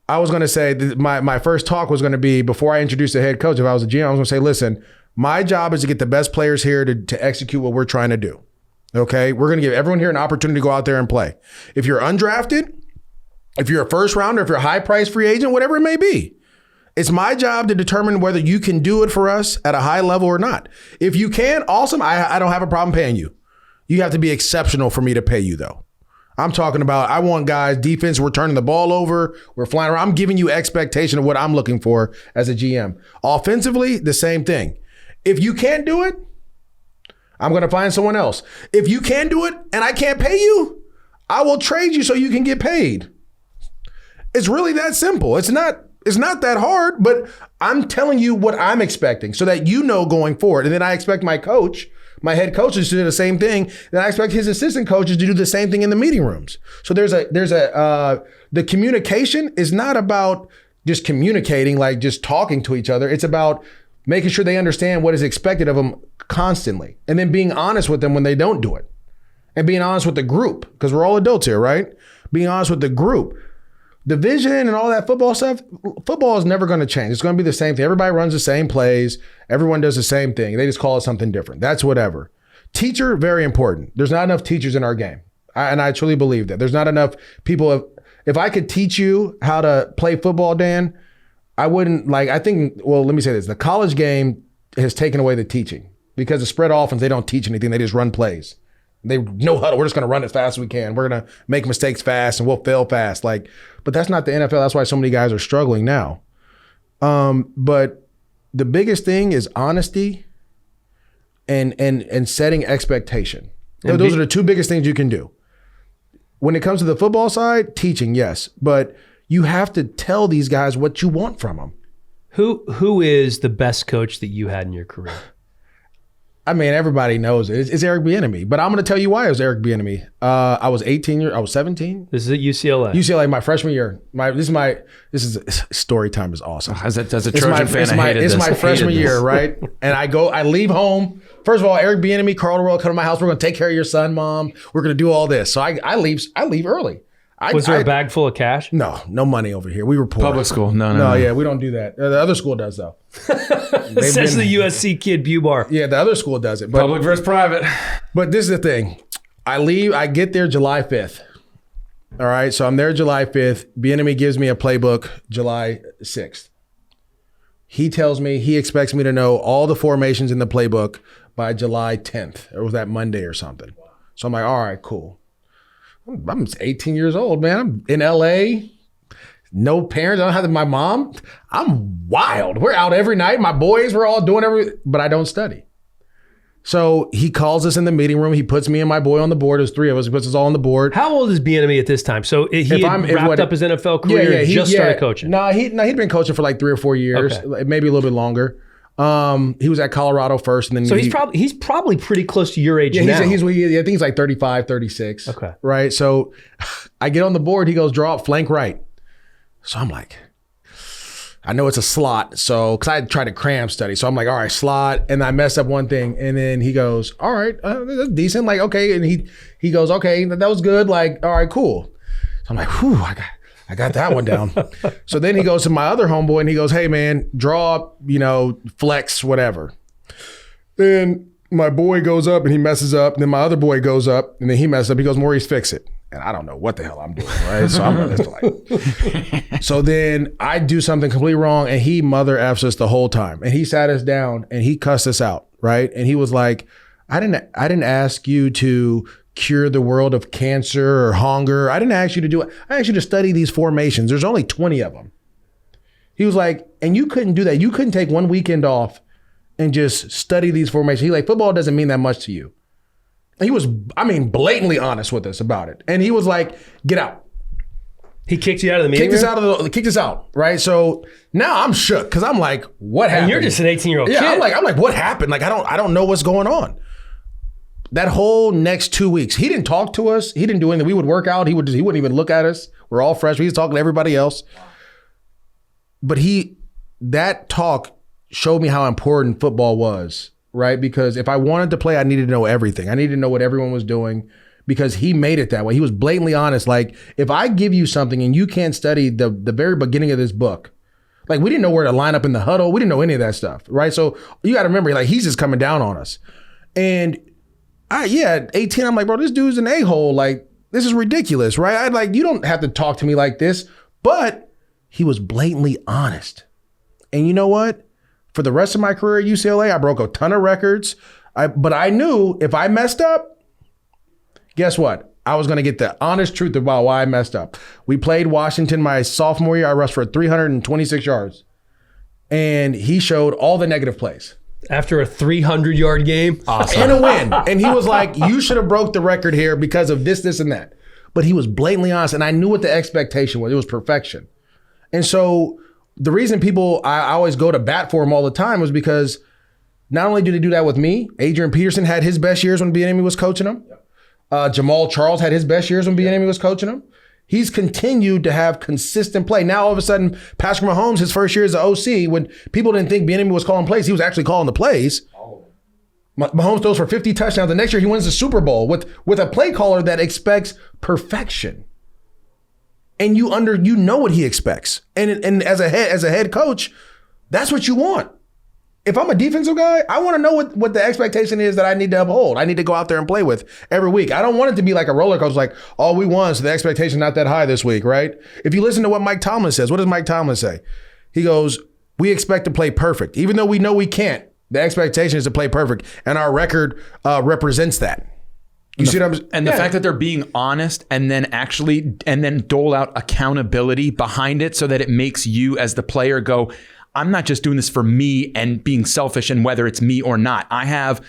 I was going to say my first talk was going to be before I introduced the head coach. If I was a GM, I was going to say, listen, my job is to get the best players here to execute what we're trying to do. Okay? We're going to give everyone here an opportunity to go out there and play. If you're undrafted, if you're a first rounder, if you're a high price free agent, whatever it may be, it's my job to determine whether you can do it for us at a high level or not. If you can, awesome. I don't have a problem paying you. You have to be exceptional for me to pay you though. I'm talking about, I want guys, defense, we're turning the ball over, we're flying around. I'm giving you expectation of what I'm looking for as a GM. Offensively, the same thing. If you can't do it, I'm going to find someone else. If you can do it and I can't pay you, I will trade you so you can get paid. It's really that simple. It's not that hard, but I'm telling you what I'm expecting so that you know going forward. And then I expect my head coaches to do the same thing. Then I expect his assistant coaches to do the same thing in the meeting rooms. So the communication is not about just communicating, like just talking to each other. It's about making sure they understand what is expected of them constantly. And then being honest with them when they don't do it. And being honest with the group, because we're all adults here, right? Being honest with the group. Division and all that football stuff, football is never going to change. It's going to be the same thing. Everybody runs the same plays. Everyone does the same thing. They just call it something different. That's whatever. Teacher, very important. There's not enough teachers in our game. And I truly believe that. There's not enough people. If I could teach you how to play football, Dan, I wouldn't let me say this. The college game has taken away the teaching because the spread offense, they don't teach anything. They just run plays. They no huddle. We're just going to run as fast as we can. We're going to make mistakes fast and we'll fail fast. But that's not the NFL. That's why so many guys are struggling now. But the biggest thing is honesty and setting expectation. Those are the two biggest things you can do. When it comes to the football side, teaching, yes, but you have to tell these guys what you want from them. Who is the best coach that you had in your career? I mean, everybody knows it. It's Eric Bieniemy, but I'm going to tell you why it was Eric Bieniemy. I was 17. This is at UCLA. UCLA, my freshman year. Story time is awesome. As a Trojan fan, I hated this. It's my freshman year, right? And I leave home. First of all, Eric Bieniemy, Carl Royal, come to my house. We're going to take care of your son, Mom. We're going to do all this. So I leave early. Was there a bag full of cash? No money over here. We were poor. Public school. No. Yeah, we don't do that. The other school does though. Says the USC kid Bubar. Yeah, the other school does it. But, Public versus private. But this is the thing. I get there July 5th. All right, so I'm there July 5th. Bieniemy gives me a playbook July 6th. He tells me he expects me to know all the formations in the playbook by July 10th. Or was that Monday or something? So I'm like, all right, cool. I'm 18 years old, man. I'm in LA. No parents. I don't have my mom. I'm wild. We're out every night. My boys, we're all doing but I don't study. So he calls us in the meeting room. He puts me and my boy on the board. There's three of us. He puts us all on the board. How old is Bieniemy at this time? So he had wrapped up his NFL career and just started coaching. He'd been coaching for like 3 or 4 years, maybe a little bit longer. He was at Colorado first, and then so he's probably pretty close to your age now. I think he's like 35, 36. Okay, right. So I get on the board. He goes, draw up flank right. So I'm like, I know it's a slot. So because I tried to cram study, so I'm like, all right, slot, and I messed up one thing, and then he goes, all right, that's decent. Like okay, and he goes, okay, that was good. Like all right, cool. So I'm like, whew, I got that one down. So then he goes to my other homeboy and he goes, hey man, draw up, flex, whatever. Then my boy goes up and he messes up. And then my other boy goes up and then he messes up. He goes, Maurice, fix it. And I don't know what the hell I'm doing, right? So I'm just like, so then I do something completely wrong and he mother F's us the whole time. And he sat us down and he cussed us out, right? And he was like, I didn't ask you to cure the world of cancer or hunger. I didn't ask you to do it. I asked you to study these formations. There's only 20 of them. He was like, and you couldn't do that. You couldn't take one weekend off and just study these formations. He's like, football doesn't mean that much to you. And he was, blatantly honest with us about it. And he was like, get out. He kicked you out of the meeting room? Kicked us out, right? So now I'm shook because I'm like, what happened? And you're just an 18-year-old kid. Yeah, I'm like, what happened? Like, I don't know what's going on. That whole next 2 weeks, he didn't talk to us. He didn't do anything. We would work out. He wouldn't even look at us. We're all freshmen. He was talking to everybody else. But that talk showed me how important football was, right? Because if I wanted to play, I needed to know everything. I needed to know what everyone was doing because he made it that way. He was blatantly honest. Like, if I give you something and you can't study the very beginning of this book, like we didn't know where to line up in the huddle. We didn't know any of that stuff, right? So you got to remember, like, he's just coming down on us. And at 18, I'm like, bro, this dude's an a-hole. Like, this is ridiculous, right? You don't have to talk to me like this. But he was blatantly honest. And you know what? For the rest of my career at UCLA, I broke a ton of records. But I knew if I messed up, guess what? I was going to get the honest truth about why I messed up. We played Washington my sophomore year. I rushed for 326 yards. And he showed all the negative plays. After a 300-yard game? Awesome. And a win. And he was like, you should have broke the record here because of this, and that. But he was blatantly honest, and I knew what the expectation was. It was perfection. And so the reason I always go to bat for him all the time was because not only did he do that with me, Adrian Peterson had his best years when Bieniemy was coaching him. Jamal Charles had his best years when Bieniemy was coaching him. He's continued to have consistent play. Now, all of a sudden, Patrick Mahomes, his first year as an OC, when people didn't think Bieniemy was calling plays, he was actually calling the plays. Mahomes throws for 50 touchdowns. The next year, he wins the Super Bowl with a play caller that expects perfection. And you know what he expects. And as a head coach, that's what you want. If I'm a defensive guy, I want to know what the expectation is that I need to uphold. I need to go out there and play with every week. I don't want it to be like a roller coaster, like, oh, we won, so the expectation's not that high this week, right? If you listen to what Mike Tomlin says, what does Mike Tomlin say? He goes, we expect to play perfect. Even though we know we can't, the expectation is to play perfect. And our record represents that. You see what I'm saying? And the fact that they're being honest and then dole out accountability behind it so that it makes you as the player go, I'm not just doing this for me and being selfish and whether it's me or not. I have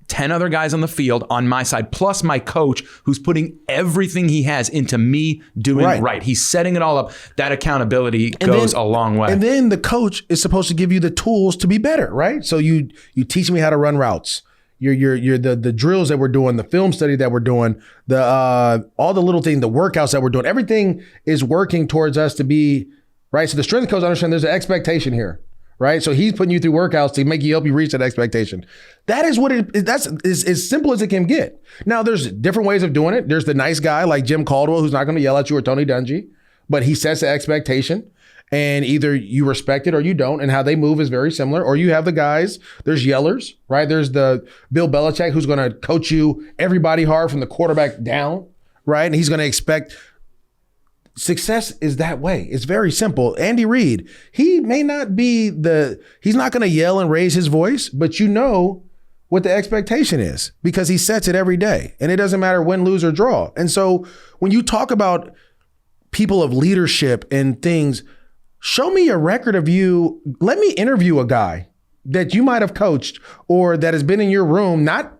10 other guys on the field on my side, plus my coach who's putting everything he has into me doing right. He's setting it all up. That accountability goes a long way. And then the coach is supposed to give you the tools to be better, right? So you teach me how to run routes. You're the drills that we're doing, the film study that we're doing, all the little things, the workouts that we're doing. Everything is working towards us to be right. So the strength coach understands there's an expectation here. Right. So he's putting you through workouts to help you reach that expectation. That is what that's as simple as it can get. Now, there's different ways of doing it. There's the nice guy like Jim Caldwell, who's not going to yell at you, or Tony Dungy, but he sets the expectation and either you respect it or you don't. And how they move is very similar. Or you have the guys, there's yellers, right? There's the Bill Belichick, who's going to coach you everybody hard from the quarterback down, right? And he's going to expect. Success is that way. It's very simple. Andy Reid, he may not be he's not going to yell and raise his voice, but you know what the expectation is because he sets it every day. And it doesn't matter win, lose, or draw. And so when you talk about people of leadership and things, show me a record of you. Let me interview a guy that you might have coached or that has been in your room, not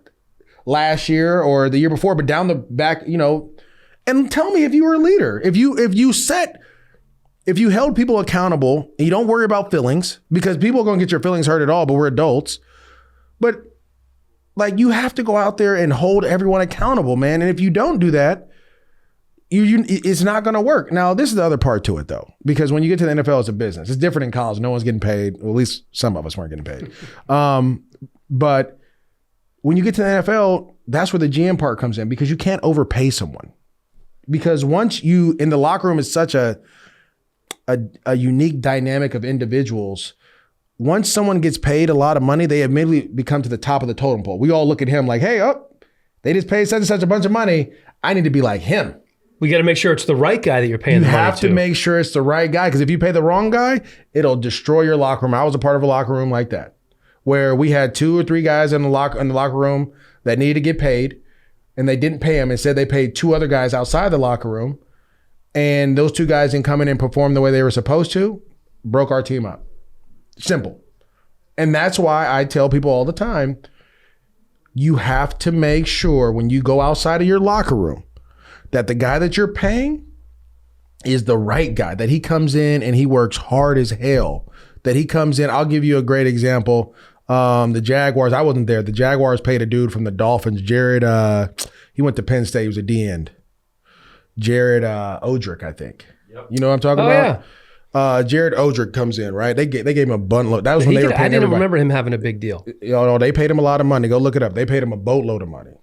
last year or the year before, but down the back, and tell me if you were a leader, if you held people accountable and you don't worry about feelings because people are going to get your feelings hurt at all, but we're adults. But like you have to go out there and hold everyone accountable, man. And if you don't do that, it's not going to work. Now, this is the other part to it though, because when you get to the NFL, it's a business. It's different in college. No one's getting paid. Well, at least some of us weren't getting paid. But when you get to the NFL, that's where the GM part comes in because you can't overpay someone. Because once in the locker room is such a unique dynamic of individuals, once someone gets paid a lot of money, they immediately become to the top of the totem pole. We all look at him like, hey, they just paid such and such a bunch of money. I need to be like him. We got to make sure it's the right guy that you're paying the money to. You have to make sure it's the right guy because if you pay the wrong guy, it'll destroy your locker room. I was a part of a locker room like that where we had 2 or 3 guys in the locker room that needed to get paid. And they didn't pay him. Instead, they paid 2 other guys outside the locker room. And those 2 guys didn't come in and perform the way they were supposed to. Broke our team up. Simple. And that's why I tell people all the time, you have to make sure when you go outside of your locker room that the guy that you're paying is the right guy. That he comes in and he works hard as hell. That he comes in. I'll give you a great example. The Jaguars, I wasn't there. The Jaguars paid a dude from the Dolphins, Jared, he went to Penn State. He was a D-end. Jared Odrick, I think. Yep. You know what I'm talking about? Yeah. Jared Odrick comes in, right? They gave him a bundle. That was when they were paying I didn't remember him having a big deal. They paid him a lot of money. Go look it up. They paid him a boatload of money.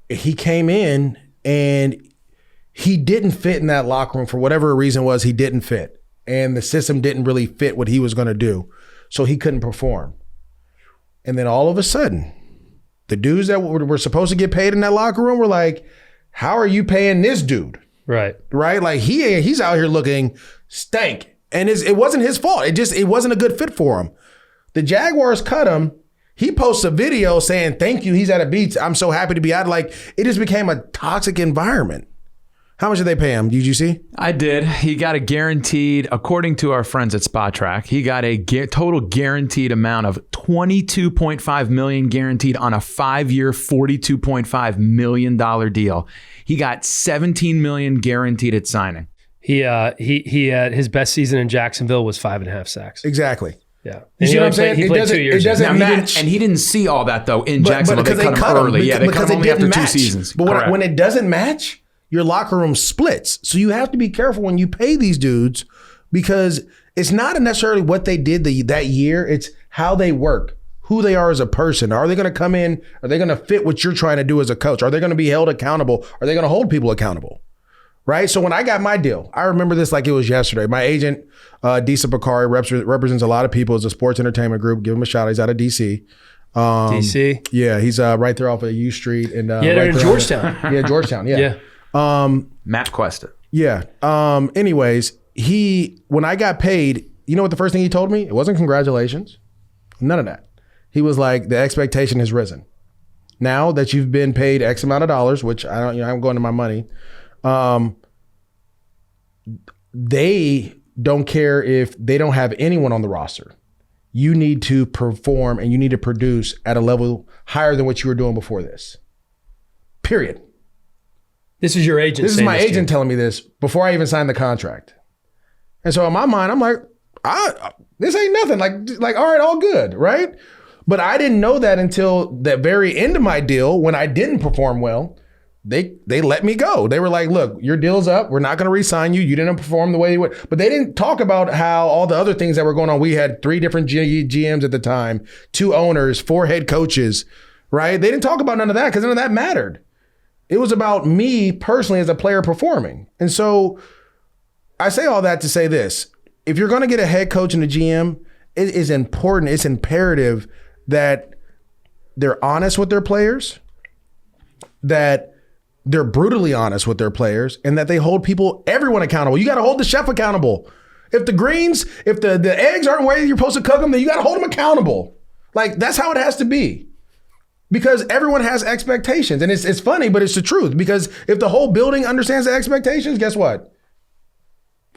He came in and he didn't fit in that locker room for whatever reason was. He didn't fit. And the system didn't really fit what he was going to do. So he couldn't perform. And then all of a sudden, the dudes that were supposed to get paid in that locker room were like, how are you paying this dude? Right. Right? Like he's out here looking stank. And it wasn't his fault. It wasn't a good fit for him. The Jaguars cut him. He posts a video saying, thank you. He's at a beach. I'm so happy to be out. Like it just became a toxic environment. How much did they pay him? Did you see? I did. He got a guaranteed, according to our friends at Spot Track, he got a total guaranteed amount of $22.5 million guaranteed on a 5-year, $42.5 million deal. He got $17 million guaranteed at signing. He had his best season in Jacksonville was 5.5 sacks. Exactly. Yeah. You see what I'm saying? He played 2 years. It doesn't match. He didn't see all that though in Jacksonville. They cut him early. They cut him only after 2 seasons. But when it doesn't match, your locker room splits. So you have to be careful when you pay these dudes because it's not necessarily what they did that year. It's how they work, who they are as a person. Are they going to come in? Are they going to fit what you're trying to do as a coach? Are they going to be held accountable? Are they going to hold people accountable? Right? So when I got my deal, I remember this like it was yesterday. My agent, Disa Bakari, represents a lot of people as a sports entertainment group. Give him a shout. He's out of D.C. D.C.? Yeah, he's right there off of U Street. And they're in Georgetown. Georgetown. Yeah. Matt Cuesta. Yeah. Anyways, when I got paid, you know what the first thing he told me? It wasn't congratulations. None of that. He was like, the expectation has risen. Now that you've been paid X amount of dollars, which I'm going to my money. don't care if they don't have anyone on the roster. You need to perform and you need to produce at a level higher than what you were doing before this. Period. This is your agent. This is my agent telling me this before I even signed the contract. And so in my mind, I'm like, this ain't nothing. Like, all right, all good, right? But I didn't know that until the very end of my deal when I didn't perform well. They let me go. They were like, look, your deal's up. We're not going to re-sign you. You didn't perform the way you would. But they didn't talk about how all the other things that were going on. We had 3 different GMs at the time, 2 owners, 4 head coaches, right? They didn't talk about none of that because none of that mattered. It was about me personally as a player performing. And so I say all that to say this. If you're going to get a head coach and a GM, it is important, it's imperative that they're honest with their players, that they're brutally honest with their players, and that they hold everyone accountable. You got to hold the chef accountable. If the eggs aren't where you're supposed to cook them, then you got to hold them accountable. Like, that's how it has to be. Because everyone has expectations. And it's funny, but it's the truth. Because if the whole building understands the expectations, guess what?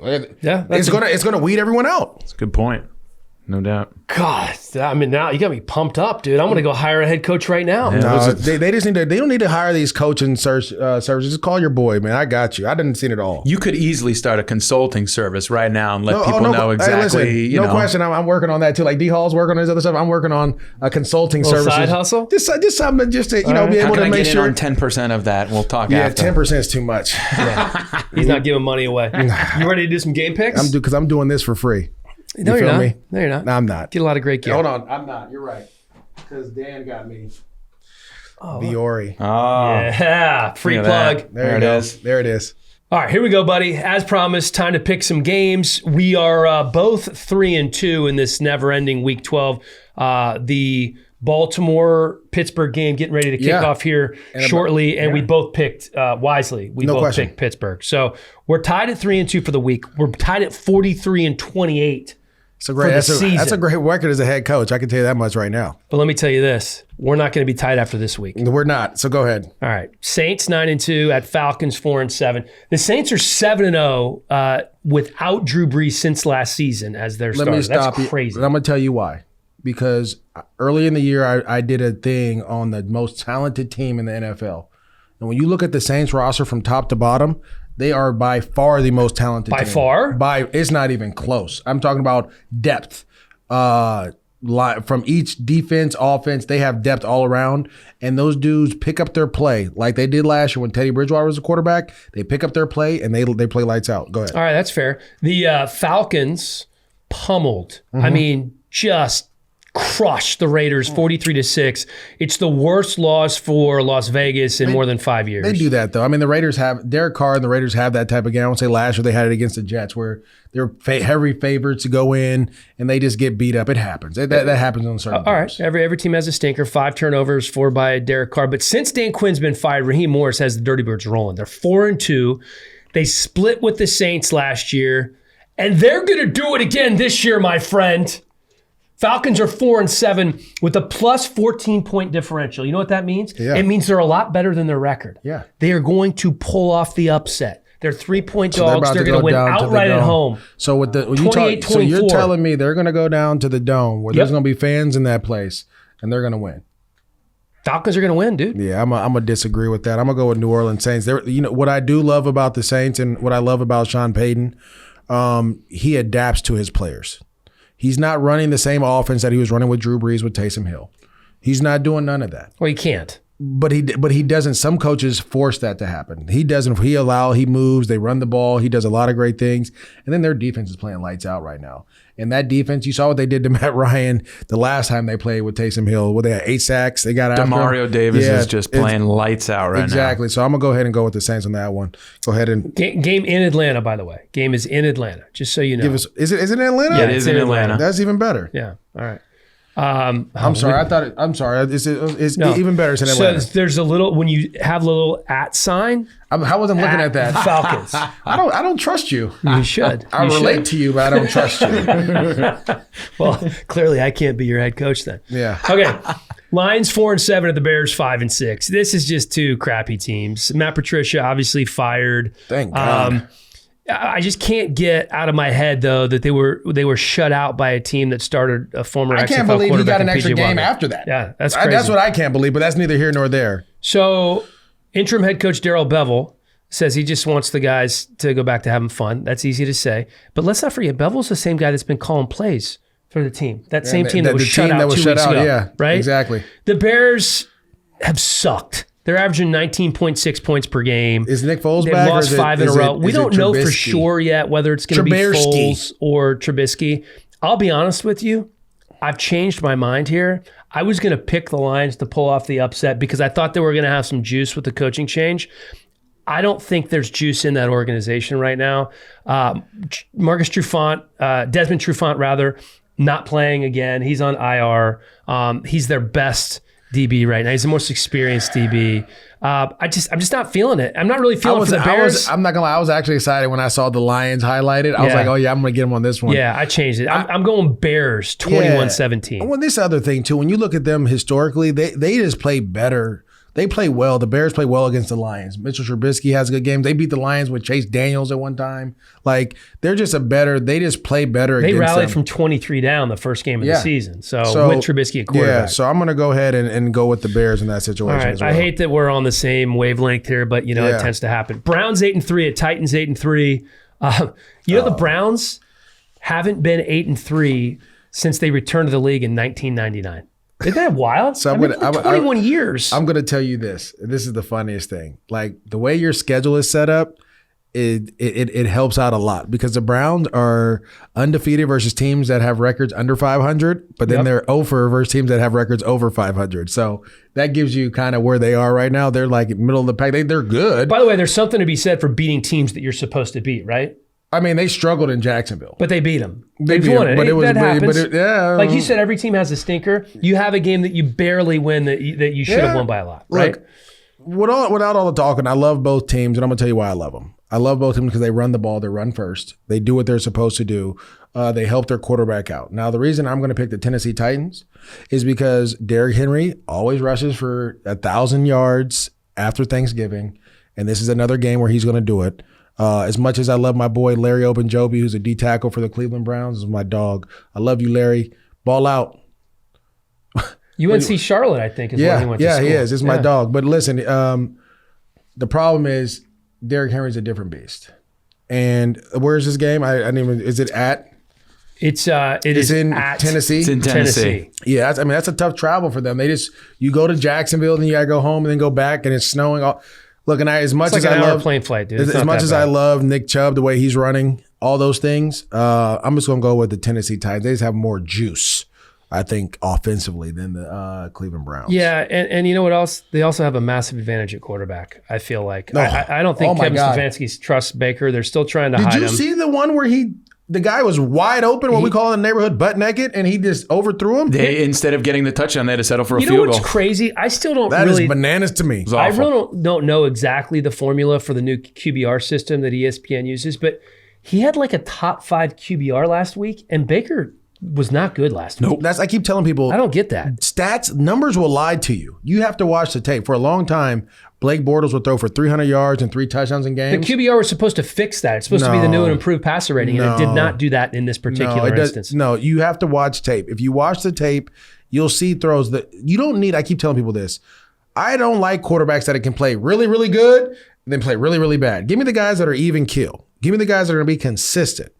Yeah, it's gonna weed everyone out. That's a good point. No doubt. God, I mean, now you got me pumped up, dude. I'm going to go hire a head coach right now. Yeah. No, they just need to. They don't need to hire these coaching services. Just call your boy, man. I got you. I didn't see it all. You could easily start a consulting service right now and let people know exactly. Hey, listen, no question. I'm working on that too. Like D Hall's working on his other stuff. I'm working on a consulting service. Side hustle. Just something just to be able to make sure. How can I get in on 10% of that? We'll talk. Yeah, after. 10% is too much. Yeah. He's not giving money away. You ready to do some game picks? Because I'm doing this for free. No, you're not. Me? No, you're not. No, I'm not. Get a lot of great gear. Hold on. I'm not. You're right. Because Dan got me. Viore. Oh. Yeah. Free plug. There it is. There it is. All right, here we go, buddy. As promised, time to pick some games. We are both 3-2 in this never-ending Week 12. The Baltimore-Pittsburgh game getting ready to kick off here shortly, and we both picked wisely. We both picked Pittsburgh. So we're tied at 3-2 for the week. We're tied at 43-28. That's a great record as a head coach. I can tell you that much right now. But let me tell you this. We're not going to be tied after this week. We're not. So go ahead. All right. Saints 9-2 at Falcons 4-7. The Saints are 7-0 without Drew Brees since last season as their starter. That's crazy. I'm going to tell you why. Because early in the year, I did a thing on the most talented team in the NFL. And when you look at the Saints roster from top to bottom, they are by far the most talented team. Far? It's not even close. I'm talking about depth. From each defense, offense, they have depth all around. And those dudes pick up their play like they did last year when Teddy Bridgewater was a quarterback. They pick up their play and they play lights out. Go ahead. All right, that's fair. The Falcons pummeled. I mean, just crushed the Raiders 43-6. It's the worst loss for Las Vegas in more than 5 years. They do that though. I mean, the Raiders have Derek Carr and the Raiders have that type of game. I won't say last year they had it against the Jets where they're heavy favorites to go in and they just get beat up. It happens. That happens on certain teams. All right. Every team has a stinker. 5 turnovers, 4 by Derek Carr. But since Dan Quinn's been fired, Raheem Morris has the Dirty Birds rolling. They're 4-2. They split with the Saints last year, and they're going to do it again this year, my friend. Falcons are 4-7 with a plus 14-point differential. You know what that means? Yeah. It means they're a lot better than their record. Yeah. They are going to pull off the upset. They're 3-point dogs. They're going to win outright at home. So you're telling me they're going to go down to the Dome where there's going to be fans in that place and they're going to win. Falcons are going to win, dude. Yeah, I'm going to disagree with that. I'm going to go with New Orleans Saints. What I do love about the Saints and what I love about Sean Payton, he adapts to his players. He's not running the same offense that he was running with Drew Brees with Taysom Hill. He's not doing none of that. Well, he can't. But he doesn't. Some coaches force that to happen. He doesn't. He moves. They run the ball. He does a lot of great things. And then their defense is playing lights out right now. And that defense, you saw what they did to Matt Ryan the last time they played with Taysom Hill. They had 8 sacks. They got after Demario Davis is just playing lights out right now. Exactly. So I'm going to go ahead and go with the Saints on that one. Go ahead and... Game in Atlanta, by the way. Game is in Atlanta, just so you know. Is it in Atlanta? Yeah, it is in Atlanta. That's even better. Yeah. All right. I'm sorry. I'm sorry. It's even better than Atlanta. So there's a little, when you have a little @ sign. I wasn't looking at that. Falcons. I don't trust you. You should. I relate to you, but I don't trust you. Well, clearly I can't be your head coach then. Yeah. Okay. Lions 4-7 at the Bears 5-6. This is just 2 crappy teams. Matt Patricia obviously fired. Thank God. I just can't get out of my head though that they were shut out by a team that started a former. I can't believe he got an extra game after that. Yeah, that's crazy. That's what I can't believe, but that's neither here nor there. So, interim head coach Darrell Bevell says he just wants the guys to go back to having fun. That's easy to say, but let's not forget Bevell's the same guy that's been calling plays for the team. That same team that was shut out 2 weeks ago. Yeah, right. Exactly. The Bears have sucked. They're averaging 19.6 points per game. Is Nick Foles They've back? They've lost 5 in a row. We don't know for sure yet whether it's going to be Foles or Trubisky. I'll be honest with you. I've changed my mind here. I was going to pick the Lions to pull off the upset because I thought they were going to have some juice with the coaching change. I don't think there's juice in that organization right now. Desmond Trufant, rather, not playing again. He's on IR. He's their best DB right now. He's the most experienced DB. I'm just not feeling it. I'm not really feeling it for the Bears. I'm not gonna lie. I was actually excited when I saw the Lions highlighted. I was like, oh yeah, I'm gonna get them on this one. Yeah, I changed it. I'm going Bears 21-17. Well, this other thing too, when you look at them historically, they just play better. They play well. The Bears play well against the Lions. Mitchell Trubisky has good games. They beat the Lions with Chase Daniels at one time. Like, they're just they just play better against them. They rallied from 23 down the first game of the season. So with Trubisky at quarterback. Yeah, so I'm going to go ahead and go with the Bears in that situation as well. I hate that we're on the same wavelength here, but, it tends to happen. Browns 8-3 at Titans 8-3. The Browns haven't been 8-3 since they returned to the league in 1999. Isn't that wild? So 21 years. I'm going to tell you this. This is the funniest thing. Like, the way your schedule is set up, it helps out a lot because the Browns are undefeated versus teams that have records under 500, but then they're over versus teams that have records over 500. So that gives you kind of where they are right now. They're like middle of the pack. They're good. By the way, there's something to be said for beating teams that you're supposed to beat, right? I mean, they struggled in Jacksonville. But they beat them. They've won it. That happens. Like you said, every team has a stinker. You have a game that you barely win that you should have won by a lot, right? Look, without all the talking, I love both teams, and I'm going to tell you why I love them. I love both teams because they run the ball. They run first. They do what they're supposed to do. They help their quarterback out. Now, the reason I'm going to pick the Tennessee Titans is because Derrick Henry always rushes for 1,000 yards after Thanksgiving, and this is another game where he's going to do it. As much as I love my boy Larry Ogunjobi, who's a D tackle for the Cleveland Browns, is my dog. I love you, Larry. Ball out. UNC Charlotte, I think, is where he went to school. Yeah, he is. It's my dog. But listen, the problem is Derrick Henry's a different beast. And where's this game? I didn't even. Is it at? It's in Tennessee. It's in Tennessee. Yeah, that's a tough travel for them. You go to Jacksonville, then you gotta go home, and then go back, and it's snowing. Look, and as much as I love plane flight, dude. As much as I love Nick Chubb, the way he's running, all those things, I'm just gonna go with the Tennessee Titans. They just have more juice, I think, offensively than the Cleveland Browns. Yeah, and you know what else? They also have a massive advantage at quarterback. I feel like I don't think Kevin Stefanski trusts Baker. They're still trying to hide him. Did you see the one where the guy was wide open, what we call in the neighborhood, butt naked, and he just overthrew him? Instead of getting the touchdown, they had to settle for a field goal. You know what's crazy? I still don't That is bananas to me. I really don't know exactly the formula for the new QBR system that ESPN uses, but he had like a top 5 QBR last week, and Baker was not good last week. Nope. I keep telling people. I don't get that. Stats, numbers will lie to you. You have to watch the tape. For a long time, Blake Bortles would throw for 300 yards and 3 touchdowns in games. The QBR was supposed to fix that. It's supposed to be the new and improved passer rating, and it did not do that in this particular instance. No, you have to watch tape. If you watch the tape, you'll see throws that you don't need. I keep telling people this. I don't like quarterbacks that can play really, really good and then play really, really bad. Give me the guys that are even kill. Give me the guys that are going to be consistent.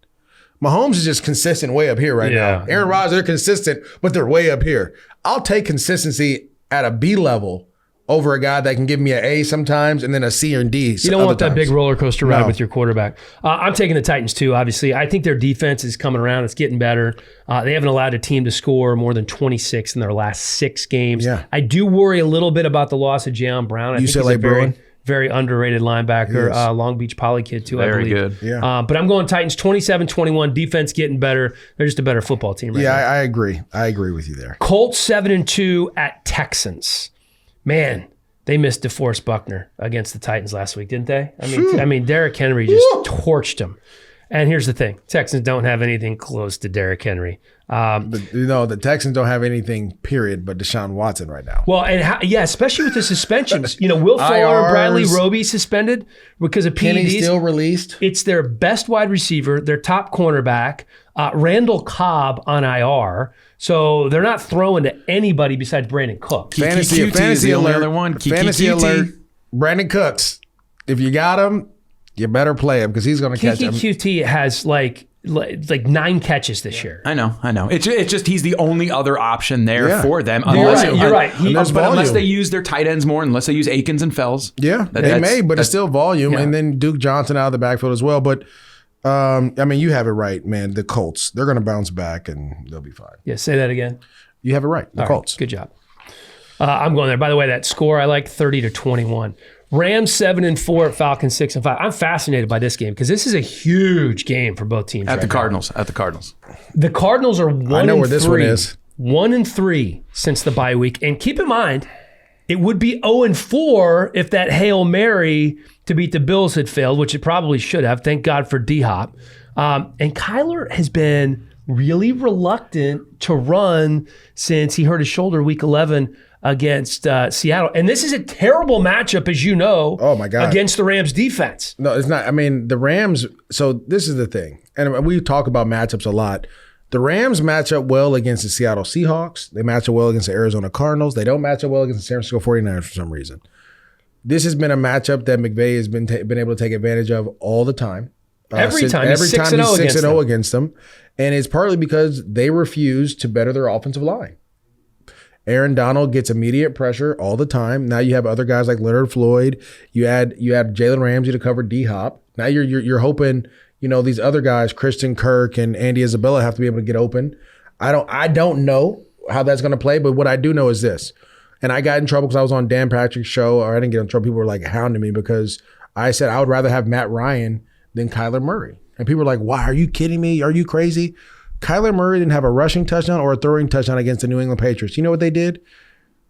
Mahomes is just consistent way up here right now. Aaron Rodgers, they're consistent, but they're way up here. I'll take consistency at a B level over a guy that can give me an A sometimes and then a C or D. You don't want that big roller coaster ride with your quarterback. I'm taking the Titans too, obviously. I think their defense is coming around. It's getting better. They haven't allowed a team to score more than 26 in their last 6 games. Yeah. I do worry a little bit about the loss of Jaylen Brown. I think he's a very underrated linebacker, Long Beach Poly kid too, I believe. Very good. Yeah. But I'm going Titans 27-21, defense getting better. They're just a better football team right now. I agree. I agree with you there. Colts 7-2 at Texans. Man, they missed DeForest Buckner against the Titans last week, didn't they? I mean, Derrick Henry just torched him. And here's the thing. Texans don't have anything close to Derrick Henry. The Texans don't have anything, period, but Deshaun Watson right now. Well, and especially with the suspensions. Will Fuller and Bradley Roby suspended because of PEDs. Kenny still released. It's their best wide receiver, their top cornerback, Randall Cobb on IR. So they're not throwing to anybody besides Brandon Cooks. Fantasy alert. Fantasy alert. Brandon Cooks. If you got him, you better play him because he's going to catch him. QT has like 9 catches this year. I know. It's just he's the only other option there for them. You're right. Unless they use their tight ends more, unless they use Akins and Fells. Yeah, they may, but it's still volume. Yeah. And then Duke Johnson out of the backfield as well. But, you have it right, man. The Colts, they're going to bounce back and they'll be fine. Yeah, say that again. You have it right. The Colts. Right, good job. I'm going there. By the way, that score I like 30-21. Rams 7-4, Falcons 6-5. I'm fascinated by this game because this is a huge game for both teams. At the Cardinals. The Cardinals are 1-3. I know where this one is. 1-3 since the bye week. And keep in mind, it would be 0-4 if that Hail Mary to beat the Bills had failed, which it probably should have. Thank God for D-Hop. And Kyler has been really reluctant to run since he hurt his shoulder week 11 against Seattle. And this is a terrible matchup, as you know, oh my God, against the Rams defense. No, it's not. The Rams, so this is the thing. And we talk about matchups a lot. The Rams match up well against the Seattle Seahawks. They match up well against the Arizona Cardinals. They don't match up well against the San Francisco 49ers for some reason. This has been a matchup that McVay has been able to take advantage of all the time. Every time he's 6-0 against them. And it's partly because they refuse to better their offensive line. Aaron Donald gets immediate pressure all the time. Now you have other guys like Leonard Floyd. You add Jalen Ramsey to cover D-Hop. Now you're hoping, these other guys, Christian Kirk and Andy Isabella, have to be able to get open. I don't know how that's going to play, but what I do know is this. And I got in trouble because I was on Dan Patrick's show, or I didn't get in trouble. People were like hounding me because I said I would rather have Matt Ryan than Kyler Murray. And people were like, "Why? Are you kidding me? Are you crazy?" Kyler Murray didn't have a rushing touchdown or a throwing touchdown against the New England Patriots. You know what they did?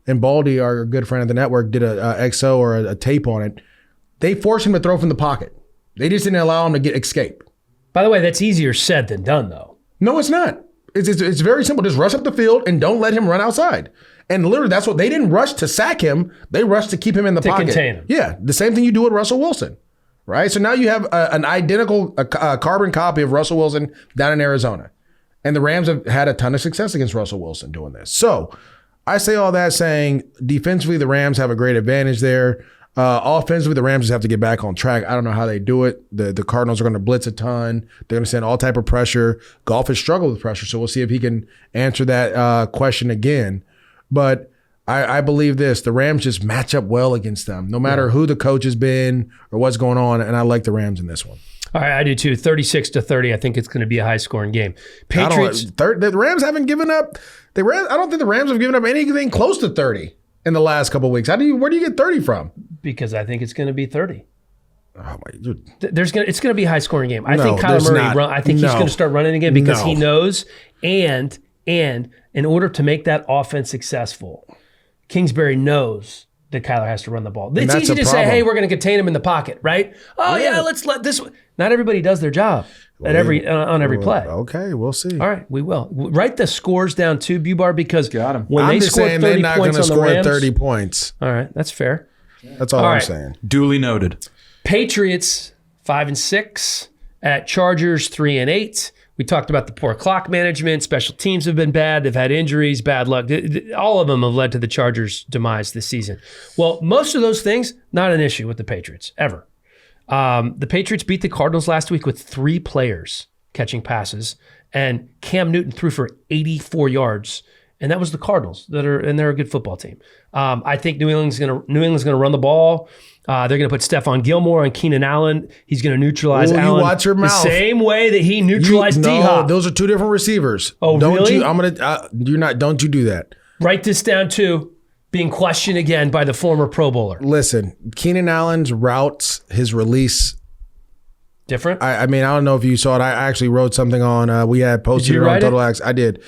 And Baldy, our good friend at the network, did a XO or a tape on it. They forced him to throw from the pocket. They just didn't allow him to escape. By the way, that's easier said than done, though. No, it's not. It's very simple. Just rush up the field and don't let him run outside. And literally, that's what they didn't rush to sack him. They rushed to keep him in the pocket. To contain him. Yeah, the same thing you do with Russell Wilson, right? So now you have an identical carbon copy of Russell Wilson down in Arizona. And the Rams have had a ton of success against Russell Wilson doing this. So I say all that saying defensively, the Rams have a great advantage there. Offensively, the Rams just have to get back on track. I don't know how they do it. The Cardinals are going to blitz a ton. They're going to send all type of pressure. Goff has struggled with pressure, so we'll see if he can answer that question again. But I believe this. The Rams just match up well against them, no matter who the coach has been or what's going on, and I like the Rams in this one. All right, I do too. 36-30. I think it's going to be a high-scoring game. Patriots. The Rams haven't given up. I don't think the Rams have given up anything close to 30 in the last couple of weeks. Where do you get 30 from? Because I think it's going to be 30. Oh my! Dude. It's going to be a high-scoring game. I think Kyler Murray. I think he's going to start running again because he knows. And in order to make that offense successful, Kingsbury knows that Kyler has to run the ball. It's easy to say, "Hey, we're going to contain him in the pocket," right? Oh yeah, let's let this. Not everybody does their job on every play. Okay, we'll see. All right, we will. Write the scores down too, Bubar, because when I'm they score 30 they're not points on the score Rams, 30 points. All right, that's fair. That's all I'm saying. Duly noted. Patriots 5-6 at Chargers 3-8. We talked about the poor clock management. Special teams have been bad. They've had injuries, bad luck. All of them have led to the Chargers' demise this season. Well, most of those things, not an issue with the Patriots, ever. The Patriots beat the Cardinals last week with 3 players catching passes, and Cam Newton threw for 84 yards, and that was the Cardinals, they're a good football team. I think New England's going to run the ball. They're going to put Stephon Gilmore on Keenan Allen. He's going to neutralize Allen you watch your mouth. The same way that he neutralized D-Hop. No, those are 2 different receivers. Oh, really? Don't you do that. Write this down too. Being questioned again by the former Pro Bowler. Listen, Keenan Allen's routes, his release. Different? I don't know if you saw it. I actually wrote something on, we had posted it on Total X. I did.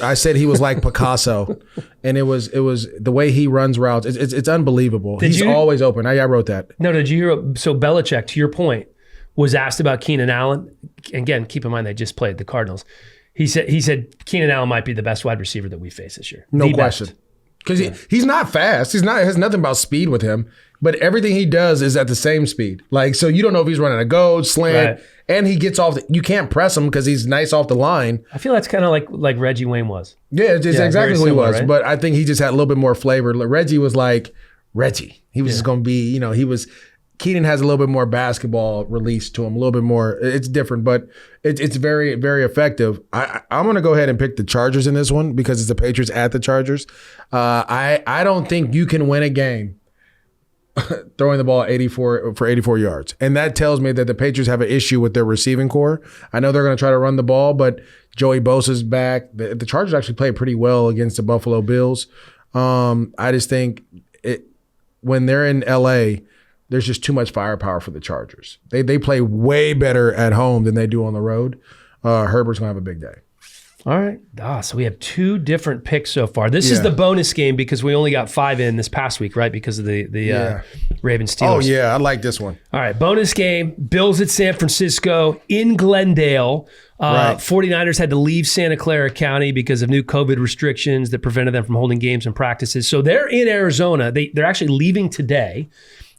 I said he was like Picasso, and it was the way he runs routes. It's unbelievable. He's always open. I wrote that. No, did you hear? So Belichick, to your point, was asked about Keenan Allen. Again, keep in mind they just played the Cardinals. He said Keenan Allen might be the best wide receiver that we face this year. No question. Because he's not fast. It has nothing about speed with him. But everything he does is at the same speed. Like, so you don't know if he's running a go, slant, and he gets off. You can't press him because he's nice off the line. I feel that's kind of like Reggie Wayne was. Yeah, it's exactly who he was. Right? But I think he just had a little bit more flavor. Reggie was like Reggie. He was just going to be, Keenan has a little bit more basketball release to him, a little bit more. It's different, but it's very, very effective. I'm going to go ahead and pick the Chargers in this one because it's the Patriots at the Chargers. I don't think you can win a game throwing the ball 84 yards. And that tells me that the Patriots have an issue with their receiving core. I know they're going to try to run the ball, but Joey Bosa's back. The Chargers actually played pretty well against the Buffalo Bills. I just think when they're in LA, there's just too much firepower for the Chargers. They play way better at home than they do on the road. Herbert's going to have a big day. All right. So we have 2 different picks so far. This is the bonus game because we only got 5 in this past week, right? Because of the Ravens Steelers. Oh, yeah. I like this one. All right. Bonus game. Bills at San Francisco in Glendale. 49ers had to leave Santa Clara County because of new COVID restrictions that prevented them from holding games and practices. So they're in Arizona. They're actually leaving today,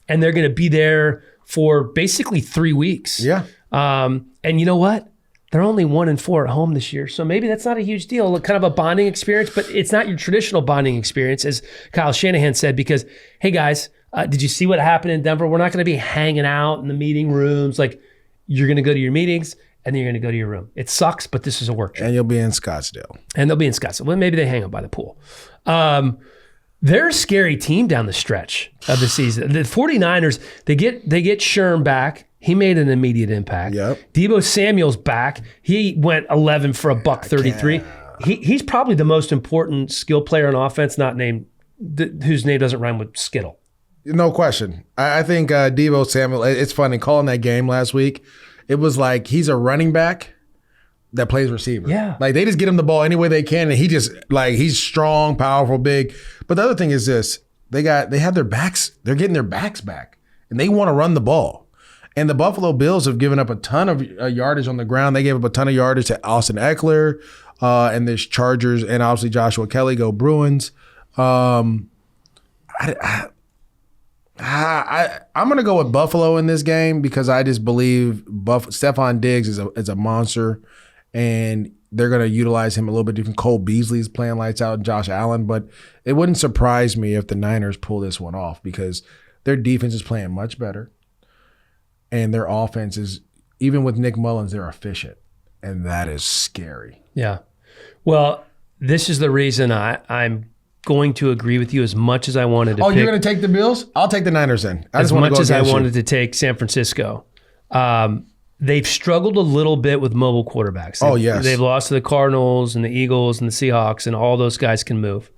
and they're going to be there for basically 3 weeks. Yeah. And you know what? They're only 1-4 at home this year, so maybe that's not a huge deal. Kind of a bonding experience, but it's not your traditional bonding experience, as Kyle Shanahan said, because, hey, guys, did you see what happened in Denver? We're not going to be hanging out in the meeting rooms. Like, you're going to go to your meetings, and then you're going to go to your room. It sucks, but this is a work trip. And you'll be in Scottsdale. And they'll be in Scottsdale. Well, maybe they hang out by the pool. They're a scary team down the stretch of the season. The 49ers, they get Sherm back. He made an immediate impact. Yep. Deebo Samuel's back. He went 11 for $133. He's probably the most important skill player on offense, not named whose name doesn't rhyme with Skittle. No question. I think Deebo Samuel. It's funny calling that game last week. It was like he's a running back that plays receiver. Yeah. Like they just get him the ball any way they can, and he just he's strong, powerful, big. But the other thing is this: they have their backs. They're getting their backs back, and they want to run the ball. And the Buffalo Bills have given up a ton of yardage on the ground. They gave up a ton of yardage to Austin Eckler and this Chargers, and obviously Joshua Kelly. Go Bruins. I'm going to go with Buffalo in this game because I just believe Stephon Diggs is a monster, and they're going to utilize him a little bit different. Cole Beasley is playing lights out, and Josh Allen. But it wouldn't surprise me if the Niners pull this one off because their defense is playing much better. And their offense is, even with Nick Mullins, they're efficient. And that is scary. Yeah. Well, this is the reason I'm going to agree with you as much as I wanted to pick. You're going to take the Bills? I'll take the Niners then. As much as I wanted to take San Francisco. They've struggled a little bit with mobile quarterbacks. They've lost to the Cardinals and the Eagles and the Seahawks, and all those guys can move.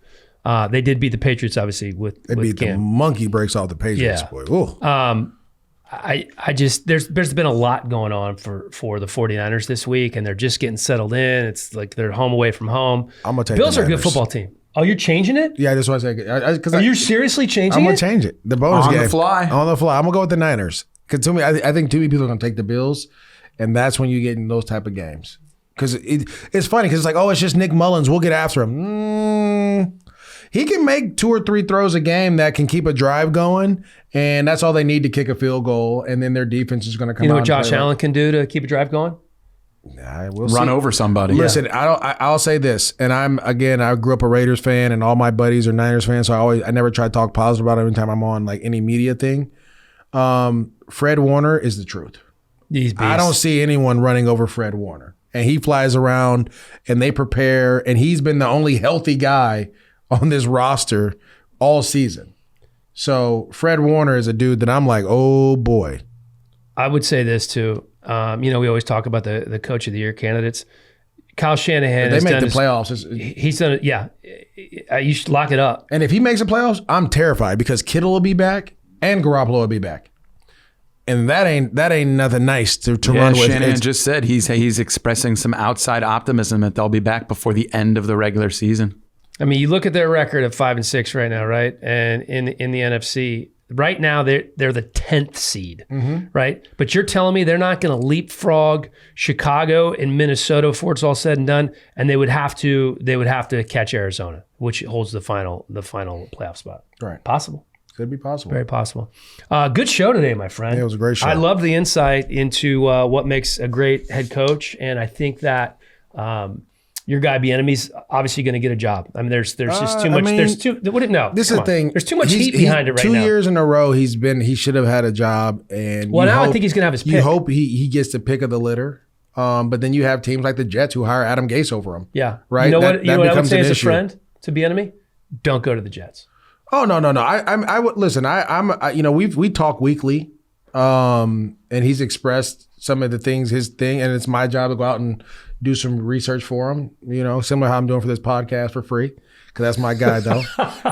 They did beat the Patriots, obviously, with beat Cam. The monkey breaks off the Patriots, boy. Ooh. I just there's been a lot going on for the 49ers this week, and they're just getting settled in. It's like they're home away from home. I'm gonna take Bills the are a good football team. Oh, you're changing it? Yeah, that's why I say. Are you seriously changing it? I'm gonna change it. The bonus game on the fly. On the fly. I'm gonna go with the Niners. Because to me, I think too many people are gonna take the Bills, and that's when you get in those type of games. Because it's funny because it's like, it's just Nick Mullins. We'll get after him. He can make 2 or 3 throws a game that can keep a drive going, and that's all they need to kick a field goal, and then their defense is going to come out. You know what Josh Allen can do to keep a drive going? We'll run over somebody. Listen, I'll say this, and I grew up a Raiders fan, and all my buddies are Niners fans, so I never try to talk positive about it every time I'm on like any media thing. Fred Warner is the truth. I don't see anyone running over Fred Warner, and he flies around, and they prepare, and he's been the only healthy guy on this roster all season. So Fred Warner is a dude that I'm like, oh boy. I would say this too. We always talk about the coach of the year candidates. Kyle Shanahan. They make the playoffs. He's done it. Yeah, you should lock it up. And if he makes the playoffs, I'm terrified because Kittle will be back and Garoppolo will be back. And that ain't nothing nice to run with. Shanahan just said he's expressing some outside optimism that they'll be back before the end of the regular season. I mean, you look at their record of 5-6 right now, right? And in the NFC, right now they're the 10th seed, right? But you're telling me they're not going to leapfrog Chicago and Minnesota before it's all said and done, and they would have to catch Arizona, which holds the final playoff spot. Right. Possible. Could be possible. Very possible. Good show today, my friend. Yeah, it was a great show. I love the insight into what makes a great head coach, and I think that your guy Bieniemy's obviously going to get a job. I mean, there's just too much. This is the thing. There's too much heat behind it right now. 2 years in a row, he should have had a job, and I think he's going to have his pick. You hope he gets the pick of the litter. But then you have teams like the Jets who hire Adam Gase over him. Yeah, right. You know what I would say as a friend to Bieniemy? Don't go to the Jets. Oh no! I would listen. We talk weekly, and he's expressed some of the things, his thing, and it's my job to go out and do some research for him. Similar to how I'm doing for this podcast for free, because that's my guy though.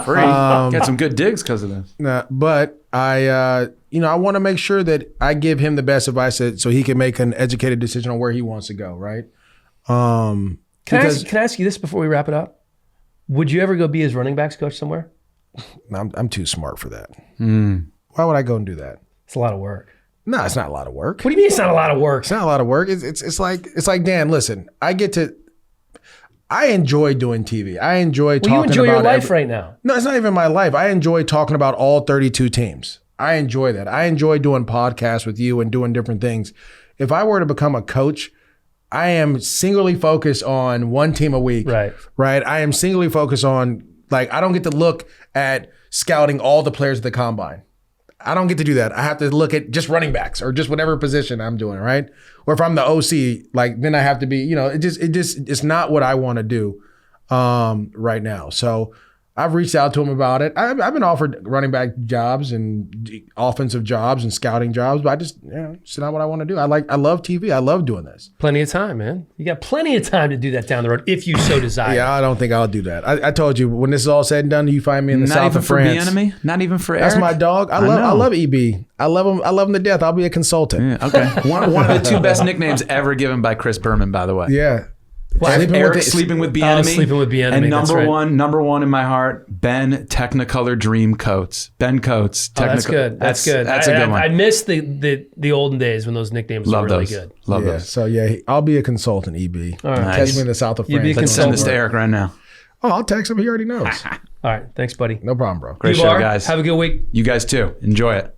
Free. Got some good digs because of this. But I want to make sure that I give him the best advice so he can make an educated decision on where he wants to go. Right. Can I ask you this before we wrap it up? Would you ever go be his running backs coach somewhere? I'm too smart for that. Why would I go and do that? It's a lot of work. No, it's not a lot of work. What do you mean it's not a lot of work? It's not a lot of work. It's like Dan. Listen, I enjoy doing TV. I enjoy talking about. You enjoy your life right now. No, it's not even my life. I enjoy talking about all 32 teams. I enjoy that. I enjoy doing podcasts with you and doing different things. If I were to become a coach, I am singularly focused on one team a week. Right. I am singularly focused on. I don't get to look at scouting all the players at the combine. I don't get to do that. I have to look at just running backs or just whatever position I'm doing, right? Or if I'm the OC, then I have to be, it's not what I want to do right now. So I've reached out to him about it. I've been offered running back jobs and offensive jobs and scouting jobs, but it's not what I want to do. I love TV. I love doing this. Plenty of time, man. You got plenty of time to do that down the road if you so desire. Yeah, I don't think I'll do that. I told you, when this is all said and done, you find me in the south of France. Not even for Bieniemy? Not even for Eric? That's my dog. I love EB. I love him. I love him to death. I'll be a consultant. Yeah, okay. one of the two best nicknames ever given by Chris Berman, by the way. Yeah. Sleeping with Bieniemy. Sleeping with Bieniemy. And number one in my heart, Ben Technicolor Dream Coates. Ben Coates. That's good. That's good. That's a good one. I miss the olden days when those nicknames were really good. Love those. So I'll be a consultant, EB. All right. Catch me in the south of France. Let's send this to Eric right now. Oh, I'll text him. He already knows. All right. Thanks, buddy. No problem, bro. Great show, guys. Have a good week. You guys too. Enjoy it.